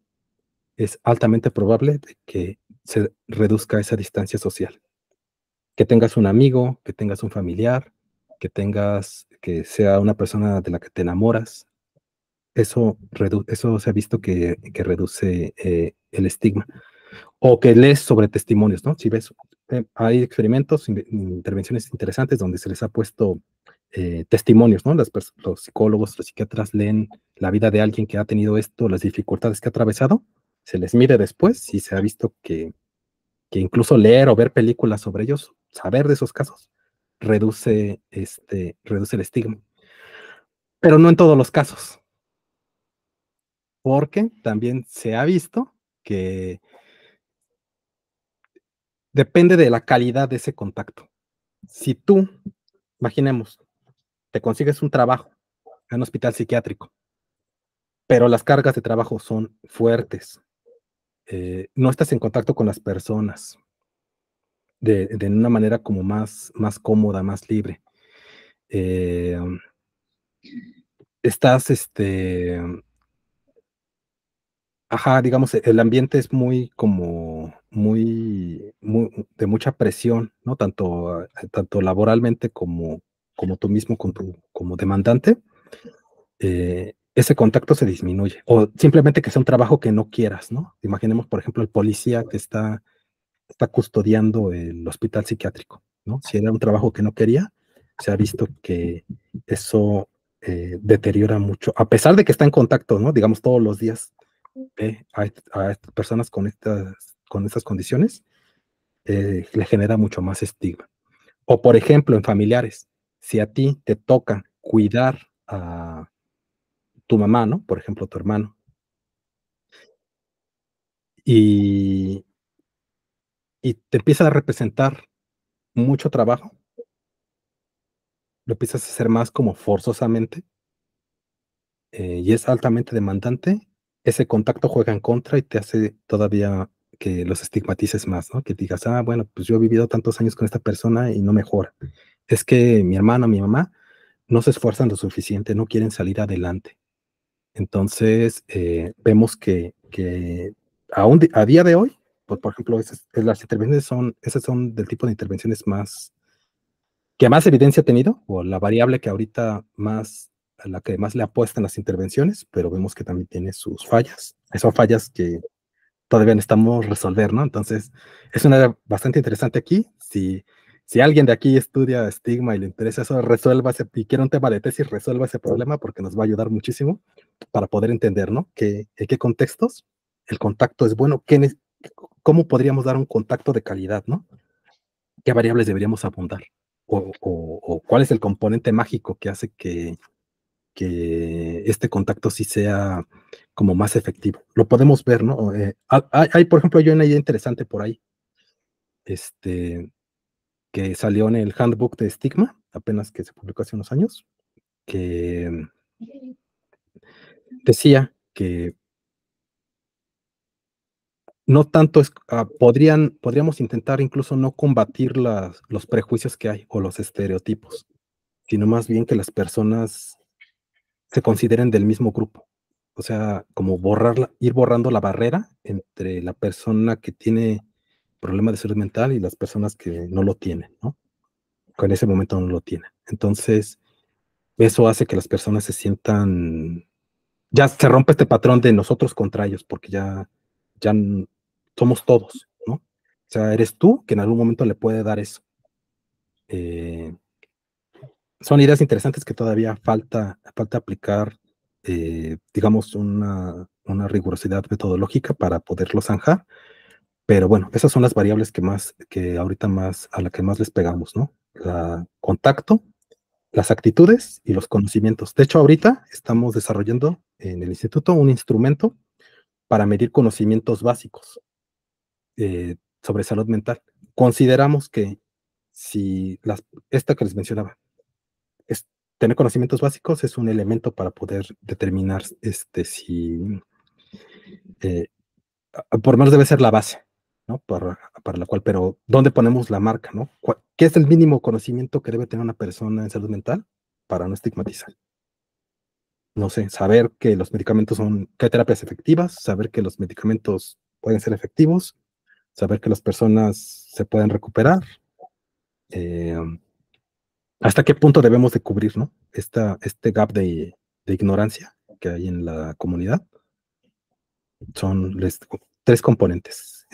es altamente probable de que se reduzca esa distancia social. Que tengas un amigo, que tengas un familiar, que sea una persona de la que te enamoras, eso se ha visto que reduce el estigma. O que lees sobre testimonios, ¿no? Si ves, hay experimentos, intervenciones interesantes donde se les ha puesto testimonios, ¿no? Los psicólogos, los psiquiatras leen la vida de alguien que ha tenido esto, las dificultades que ha atravesado, se les mide después y se ha visto que incluso leer o ver películas sobre ellos, saber de esos casos, reduce el estigma. Pero no en todos los casos, porque también se ha visto que depende de la calidad de ese contacto. Si tú imaginemos, te consigues un trabajo en un hospital psiquiátrico, pero las cargas de trabajo son fuertes. No estás en contacto con las personas de una manera como más cómoda, más libre. Eh, estás, ajá, digamos, el ambiente es muy de mucha presión, ¿no? Tanto laboralmente como tú mismo como demandante. Ese contacto se disminuye. O simplemente que sea un trabajo que no quieras, ¿no? Imaginemos, por ejemplo, el policía que está custodiando el hospital psiquiátrico, ¿no? Si era un trabajo que no quería, se ha visto que eso deteriora mucho, a pesar de que está en contacto, ¿no? Digamos, todos los días a estas personas con estas condiciones, le genera mucho más estigma. O, por ejemplo, en familiares, si a ti te toca cuidar a tu mamá, ¿no? Por ejemplo, tu hermano, y, y te empieza a representar mucho trabajo, lo empiezas a hacer más como forzosamente, y es altamente demandante, ese contacto juega en contra y te hace todavía que los estigmatices más, ¿no? Que digas, ah, bueno, pues yo he vivido tantos años con esta persona y no mejora. Es que mi hermano, mi mamá no se esfuerzan lo suficiente, no quieren salir adelante. Entonces, vemos que aún a día de hoy, pues, por ejemplo, las intervenciones esas son del tipo de intervenciones que más evidencia ha tenido, o la variable que ahorita a la que más le apuestan las intervenciones, pero vemos que también tiene sus fallas. Son fallas que todavía necesitamos resolver, ¿no? Entonces, es una área bastante interesante aquí. Si alguien de aquí estudia estigma y le interesa eso, y quiere un tema de tesis, resuelva ese problema porque nos va a ayudar muchísimo para poder entender, ¿no? En qué contextos el contacto es bueno, cómo podríamos dar un contacto de calidad, ¿no? ¿Qué variables deberíamos abundar? O cuál es el componente mágico que hace que este contacto sí sea como más efectivo. Lo podemos ver, ¿no? Por ejemplo, hay una idea interesante por ahí, que salió en el Handbook de Estigma, apenas que se publicó hace unos años, que decía que no tanto podríamos intentar incluso no combatir los prejuicios que hay o los estereotipos, sino más bien que las personas se consideren del mismo grupo. O sea, como ir borrando la barrera entre la persona que tiene problema de salud mental y las personas que no lo tienen, ¿no? Que en ese momento no lo tienen. Entonces, eso hace que las personas se sientan, ya se rompe este patrón de nosotros contra ellos, porque ya somos todos, ¿no? O sea, eres tú que en algún momento le puede dar eso. Son ideas interesantes que todavía falta aplicar, digamos, una rigurosidad metodológica para poderlo zanjar, pero bueno, esas son las variables que ahorita a la que más les pegamos, ¿no? El contacto, las actitudes y los conocimientos. De hecho, ahorita estamos desarrollando en el instituto un instrumento para medir conocimientos básicos sobre salud mental. Consideramos que si esta que les mencionaba, tener conocimientos básicos es un elemento para poder determinar si, eh, por lo menos debe ser la base, ¿no? Para la cual, pero ¿dónde ponemos la marca, ¿no? ¿Qué es el mínimo conocimiento que debe tener una persona en salud mental para no estigmatizar? No sé, saber que los medicamentos que hay terapias efectivas, saber que los medicamentos pueden ser efectivos, saber que las personas se pueden recuperar, eh, hasta qué punto debemos de cubrir, ¿no? Este gap de ignorancia que hay en la comunidad. Son tres componentes,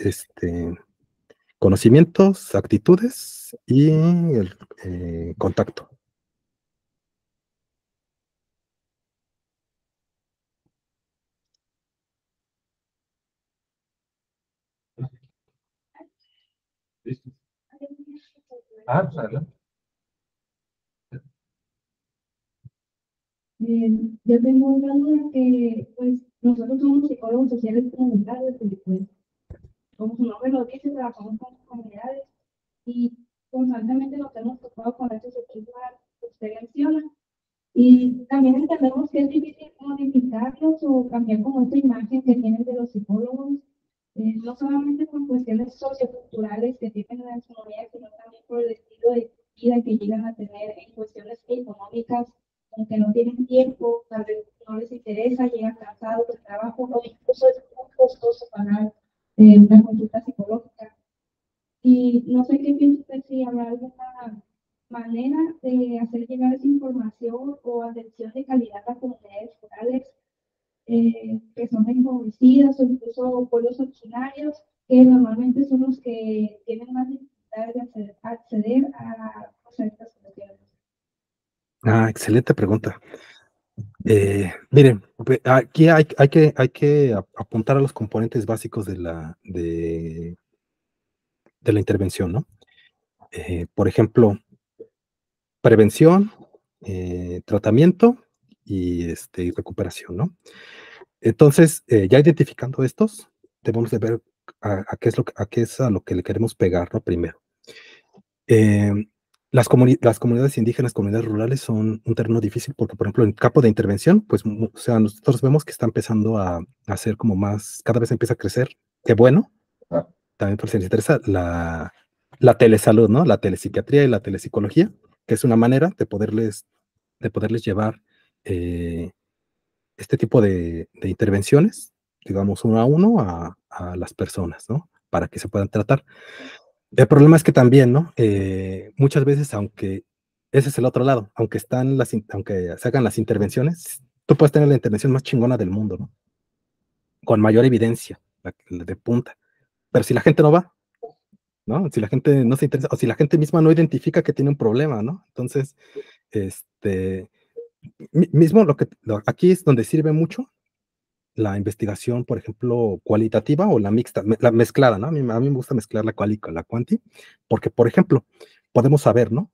conocimientos, actitudes y el contacto. ¿Listo? Pues adelante. Yo tengo una duda que, pues, nosotros somos psicólogos sociales comunitarios, y pues, como su nombre lo dice, trabajamos con comunidades y constantemente nos hemos topado con esos estigmas que usted menciona. Y también entendemos que es difícil modificarlos o cambiar como esta imagen que tienen de los psicólogos, no solamente por cuestiones socioculturales que tienen las comunidades, sino también por el estilo de vida que llegan a tener en cuestiones económicas, aunque no tienen tiempo, tal vez no les interesa, llegan cansados del trabajo o incluso es muy costoso pagar una consulta psicológica. Y no sé qué piensa usted, si habrá alguna manera de hacer llegar esa información o atención de calidad a comunidades rurales que son empobrecidas o incluso pueblos originarios, que normalmente son los que tienen más dificultades de acceder a estas soluciones. Excelente pregunta. Miren, aquí hay que apuntar a los componentes básicos de la intervención, ¿no? Por ejemplo, prevención, tratamiento y recuperación, ¿no? Entonces, ya identificando estos, debemos de ver a qué es a lo que le queremos pegar, ¿no? Primero. Las comunidades indígenas, comunidades rurales son un terreno difícil porque, por ejemplo, en campo de intervención, pues, o sea, nosotros vemos que está empezando a hacer como más, cada vez empieza a crecer. Qué bueno. También por si les interesa, la telesalud, ¿no? La telepsiquiatría y la telepsicología, que es una manera de poderles llevar este tipo de intervenciones, digamos, uno a uno a las personas, ¿no? Para que se puedan tratar. El problema es que también, ¿no? Muchas veces, aunque ese es el otro lado, aunque se hagan las intervenciones, tú puedes tener la intervención más chingona del mundo, ¿no? Con mayor evidencia, la de punta. Pero si la gente no va, ¿no? Si la gente no se interesa, o si la gente misma no identifica que tiene un problema, ¿no? Entonces, mismo aquí es donde sirve mucho la investigación, por ejemplo, cualitativa o la mixta, la mezclada, ¿no? A mí me gusta mezclar la quali con la quanti, porque, por ejemplo, podemos saber, ¿no?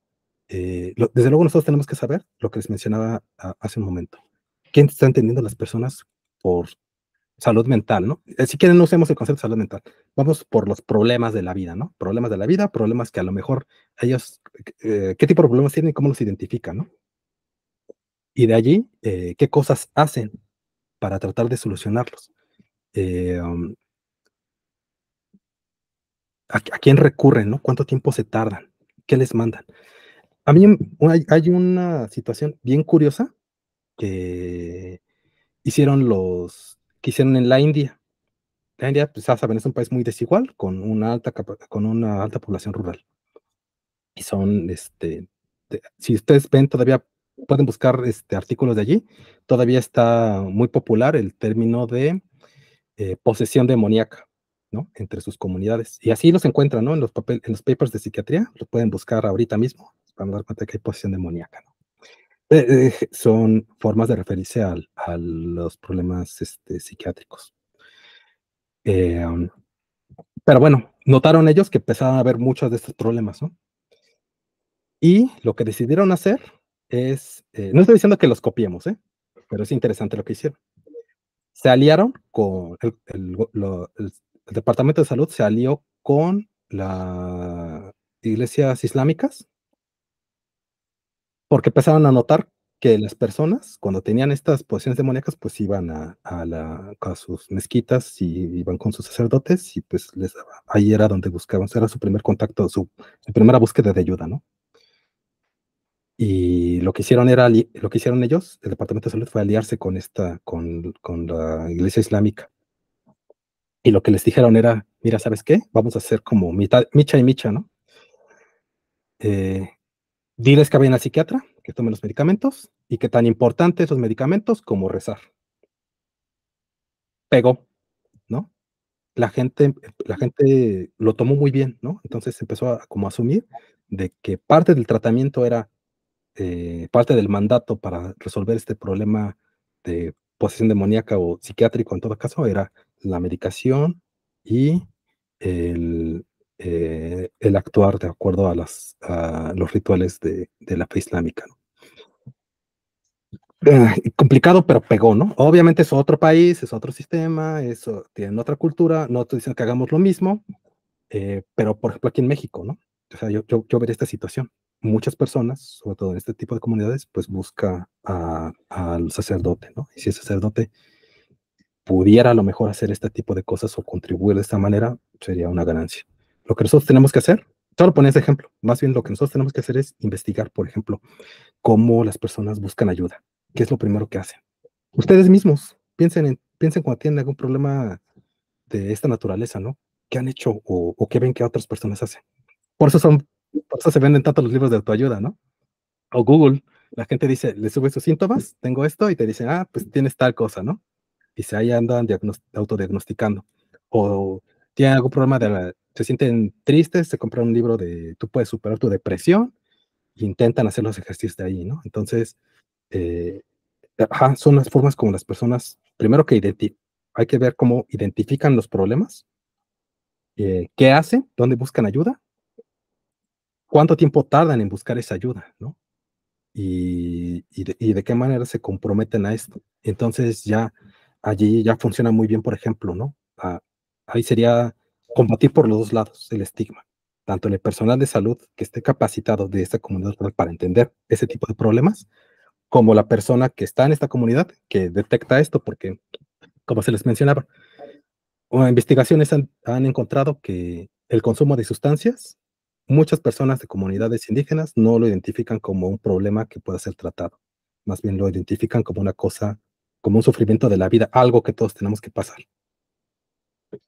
Desde luego nosotros tenemos que saber lo que les mencionaba hace un momento. ¿Qué están entendiendo las personas por salud mental, ¿no? Si quieren, no usemos el concepto de salud mental. Vamos por los problemas de la vida, ¿no? Problemas de la vida, problemas que a lo mejor ellos, ¿qué tipo de problemas tienen y cómo los identifican, ¿no? Y de allí, ¿qué cosas hacen para tratar de solucionarlos? ¿A quién recurren, no? ¿Cuánto tiempo se tardan? ¿Qué les mandan? A mí hay una situación bien curiosa que hicieron en la India. La India, pues ya saben, es un país muy desigual, con una alta población rural. Y son, si ustedes ven, todavía pueden buscar artículos de allí, todavía está muy popular el término de posesión demoníaca, ¿no? Entre sus comunidades. Y así los encuentran, ¿no? En los papers de psiquiatría, los pueden buscar ahorita mismo para dar cuenta que hay posesión demoníaca, ¿no? Son formas de referirse a los problemas psiquiátricos. Pero bueno, notaron ellos que empezaban a haber muchos de estos problemas, ¿no? Y lo que decidieron hacer es, no estoy diciendo que los copiemos, pero es interesante lo que hicieron. Se aliaron con el Departamento de Salud, se alió con las iglesias islámicas, porque empezaron a notar que las personas, cuando tenían estas posesiones demoníacas, pues iban a sus mezquitas y iban con sus sacerdotes y pues ahí era donde buscaban, era su primer contacto, su primera búsqueda de ayuda, ¿no? Y lo que hicieron ellos, el Departamento de Salud, fue aliarse con la iglesia islámica. Y lo que les dijeron era, mira, ¿sabes qué? Vamos a hacer como micha y micha, ¿no? Diles que vayan al psiquiatra, que tomen los medicamentos, y que tan importantes los medicamentos como rezar. Pegó, ¿no? La gente lo tomó muy bien, ¿no? Entonces empezó a como asumir de que parte del tratamiento era, parte del mandato para resolver este problema de posesión demoníaca o psiquiátrico en todo caso, era la medicación y el actuar de acuerdo a los rituales de la fe islámica, ¿no? Complicado, pero pegó, ¿no? Obviamente es otro país, es otro sistema, tienen otra cultura, no estoy diciendo que hagamos lo mismo, pero por ejemplo aquí en México, ¿no? o sea, yo vería esta situación. Muchas personas, sobre todo en este tipo de comunidades, pues busca al sacerdote, ¿no? Y si el sacerdote pudiera a lo mejor hacer este tipo de cosas o contribuir de esta manera, sería una ganancia. Lo que nosotros tenemos que hacer, solo poner ese ejemplo, más bien lo que nosotros tenemos que hacer es investigar, por ejemplo, cómo las personas buscan ayuda. ¿Qué es lo primero que hacen? Ustedes mismos, piensen cuando tienen algún problema de esta naturaleza, ¿no? ¿Qué han hecho o qué ven que otras personas hacen? Por eso se venden tanto los libros de autoayuda, ¿no? O Google, la gente dice, le sube sus síntomas, tengo esto, y te dicen, pues tienes tal cosa, ¿no? Y ahí andan autodiagnosticando. O tienen algún problema se sienten tristes, se compran un libro de tú puedes superar tu depresión, e intentan hacer los ejercicios de ahí, ¿no? Entonces, eh, son las formas como las personas, primero que hay que ver cómo identifican los problemas, qué hacen, dónde buscan ayuda, cuánto tiempo tardan en buscar esa ayuda, ¿no? Y de qué manera se comprometen a esto. Entonces ya allí ya funciona muy bien, por ejemplo, ¿no? Ahí sería combatir por los dos lados el estigma, tanto en el personal de salud que esté capacitado de esta comunidad para entender ese tipo de problemas, como la persona que está en esta comunidad que detecta esto, porque, como se les mencionaba, investigaciones han encontrado que el consumo de sustancias, muchas personas de comunidades indígenas no lo identifican como un problema que pueda ser tratado. Más bien lo identifican como una cosa, como un sufrimiento de la vida, algo que todos tenemos que pasar.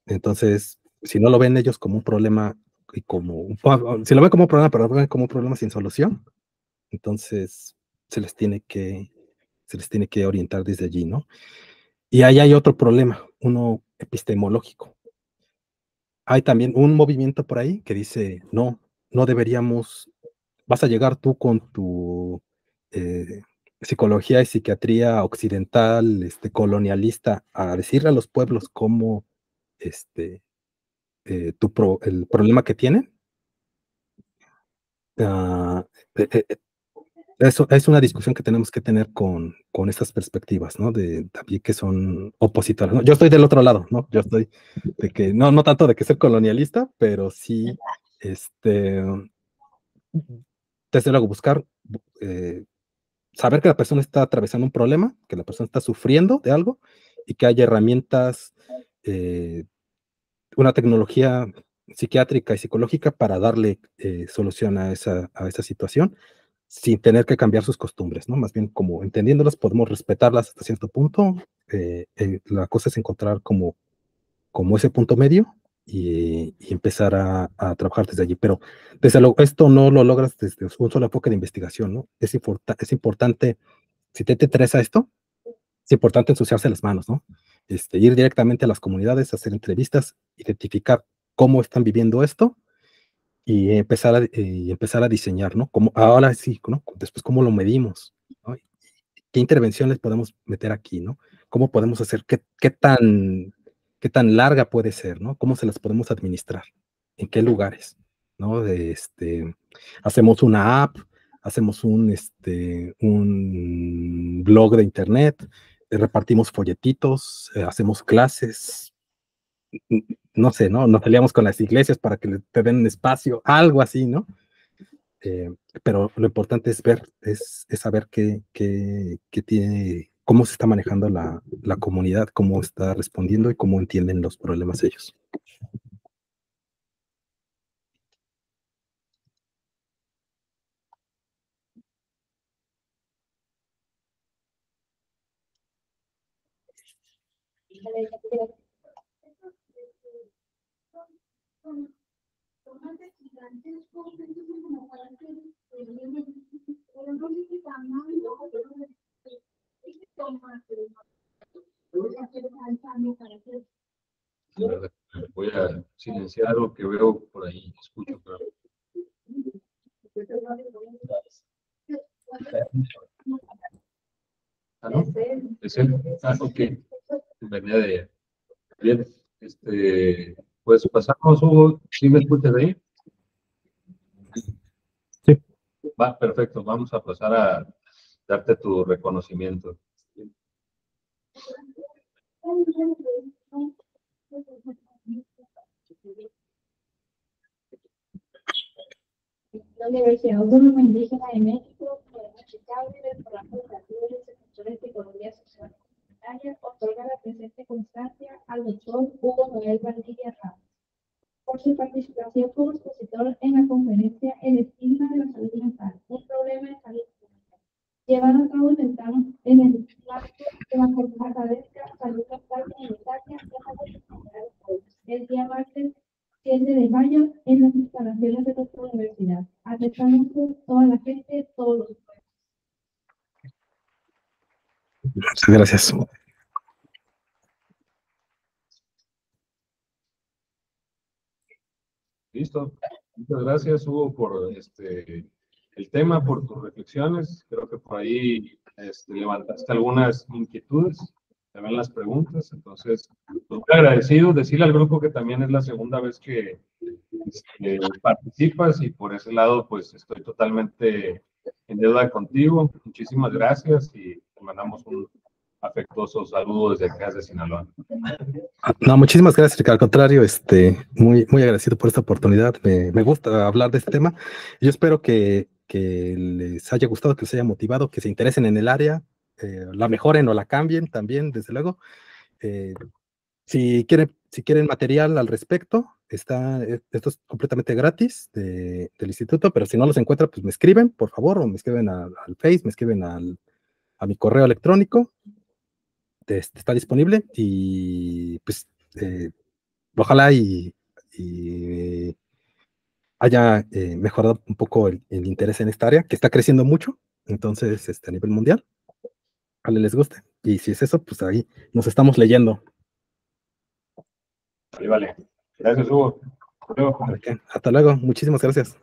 Entonces, si no lo ven ellos como un problema y si lo ven como un problema, pero lo ven como un problema sin solución, entonces se les tiene que, se les tiene que orientar desde allí, ¿no? Y ahí hay otro problema, uno epistemológico. Hay también un movimiento por ahí que dice, no deberíamos, vas a llegar tú con tu psicología y psiquiatría occidental, colonialista, a decirle a los pueblos cómo este, el problema que tienen. Ah, eh, eh, eh, Eso es una discusión que tenemos que tener con estas perspectivas, ¿no? También que son opositoras, ¿no? Yo estoy del otro lado, ¿no? Yo estoy de que, no tanto de que ser colonialista, pero sí, este, desde luego buscar, saber que la persona está atravesando un problema, que la persona está sufriendo de algo y que hay herramientas, eh, una tecnología psiquiátrica y psicológica para darle solución a esa situación sin tener que cambiar sus costumbres, ¿no? Más bien como entendiéndolas, podemos respetarlas hasta cierto punto. La cosa es encontrar como ese punto medio y empezar a trabajar desde allí. Pero desde luego, esto no lo logras desde un solo enfoque de investigación, ¿no? Es importante, si te interesa esto, es importante ensuciarse las manos, ¿no? Ir directamente a las comunidades, hacer entrevistas, identificar cómo están viviendo esto y empezar a diseñar, ¿no? Ahora sí, ¿no? Después, ¿cómo lo medimos? ¿No? ¿Qué intervenciones podemos meter aquí, ¿no? ¿Cómo podemos hacer? ¿Qué tan larga puede ser, ¿no? ¿Cómo se las podemos administrar? ¿En qué lugares? ¿No? Hacemos una app, hacemos un blog de internet, repartimos folletitos, hacemos clases, no sé, ¿no? Nos peleamos con las iglesias para que te den espacio, algo así, ¿no? Pero lo importante es saber qué tiene, cómo se está manejando la comunidad, cómo está respondiendo y cómo entienden los problemas ellos. Voy a silenciar algo que veo por ahí, escucho, pero ¿no? ¿Es él? Ok. Venía de bien. Pues pasamos, Hugo. ¿Sí me escuchas ahí? Sí. Va, perfecto. Vamos a pasar a darte tu reconocimiento. la Universidad Autónoma Indígena de México, Programa Chicable del Programa Educativo de los Sectores de Economía Social y Comunitaria, otorga la presente constancia al doctor Hugo Noel Valdivia Ramos por su participación como expositor en la conferencia El estigma de la salud mental, un problema de salud pública, llevado a cabo en el marco de la jornada académica Salud Mental Comunitaria en la Universidad de Juegos, el día martes 7 de mayo en las instalaciones de nuestra universidad. Atestamos toda la gente, todos los pueblos. Muchas gracias. Listo. Muchas gracias, Hugo, por el tema, por tus reflexiones. Creo que por ahí levantaste algunas inquietudes, también las preguntas. Entonces, pues, muy agradecido. Decirle al grupo que también es la segunda vez que participas y por ese lado, pues estoy totalmente en deuda contigo. Muchísimas gracias y te mandamos un afectuoso saludo desde acá, desde Sinaloa. No, muchísimas gracias, Ricardo. Al contrario, muy, muy agradecido por esta oportunidad. Me gusta hablar de este tema. Yo espero que les haya gustado, que les haya motivado, que se interesen en el área, la mejoren o la cambien también, desde luego. Si quieren material al respecto, esto es completamente gratis del instituto, pero si no los encuentran, pues me escriben, por favor, o me escriben al Face, me escriben a mi correo electrónico. Está disponible y pues ojalá y haya mejorado un poco el interés en esta área, que está creciendo mucho, entonces a nivel mundial, ojalá les guste. Y si es eso, pues ahí nos estamos leyendo. Vale, vale. Gracias, Hugo. Hasta luego. Hasta luego, muchísimas gracias.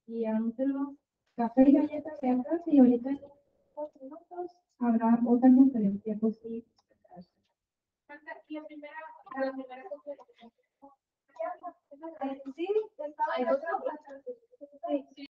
Y antes los café y galletas de atrás y ahorita en unos minutos habrá otra conferencia. Pues sí,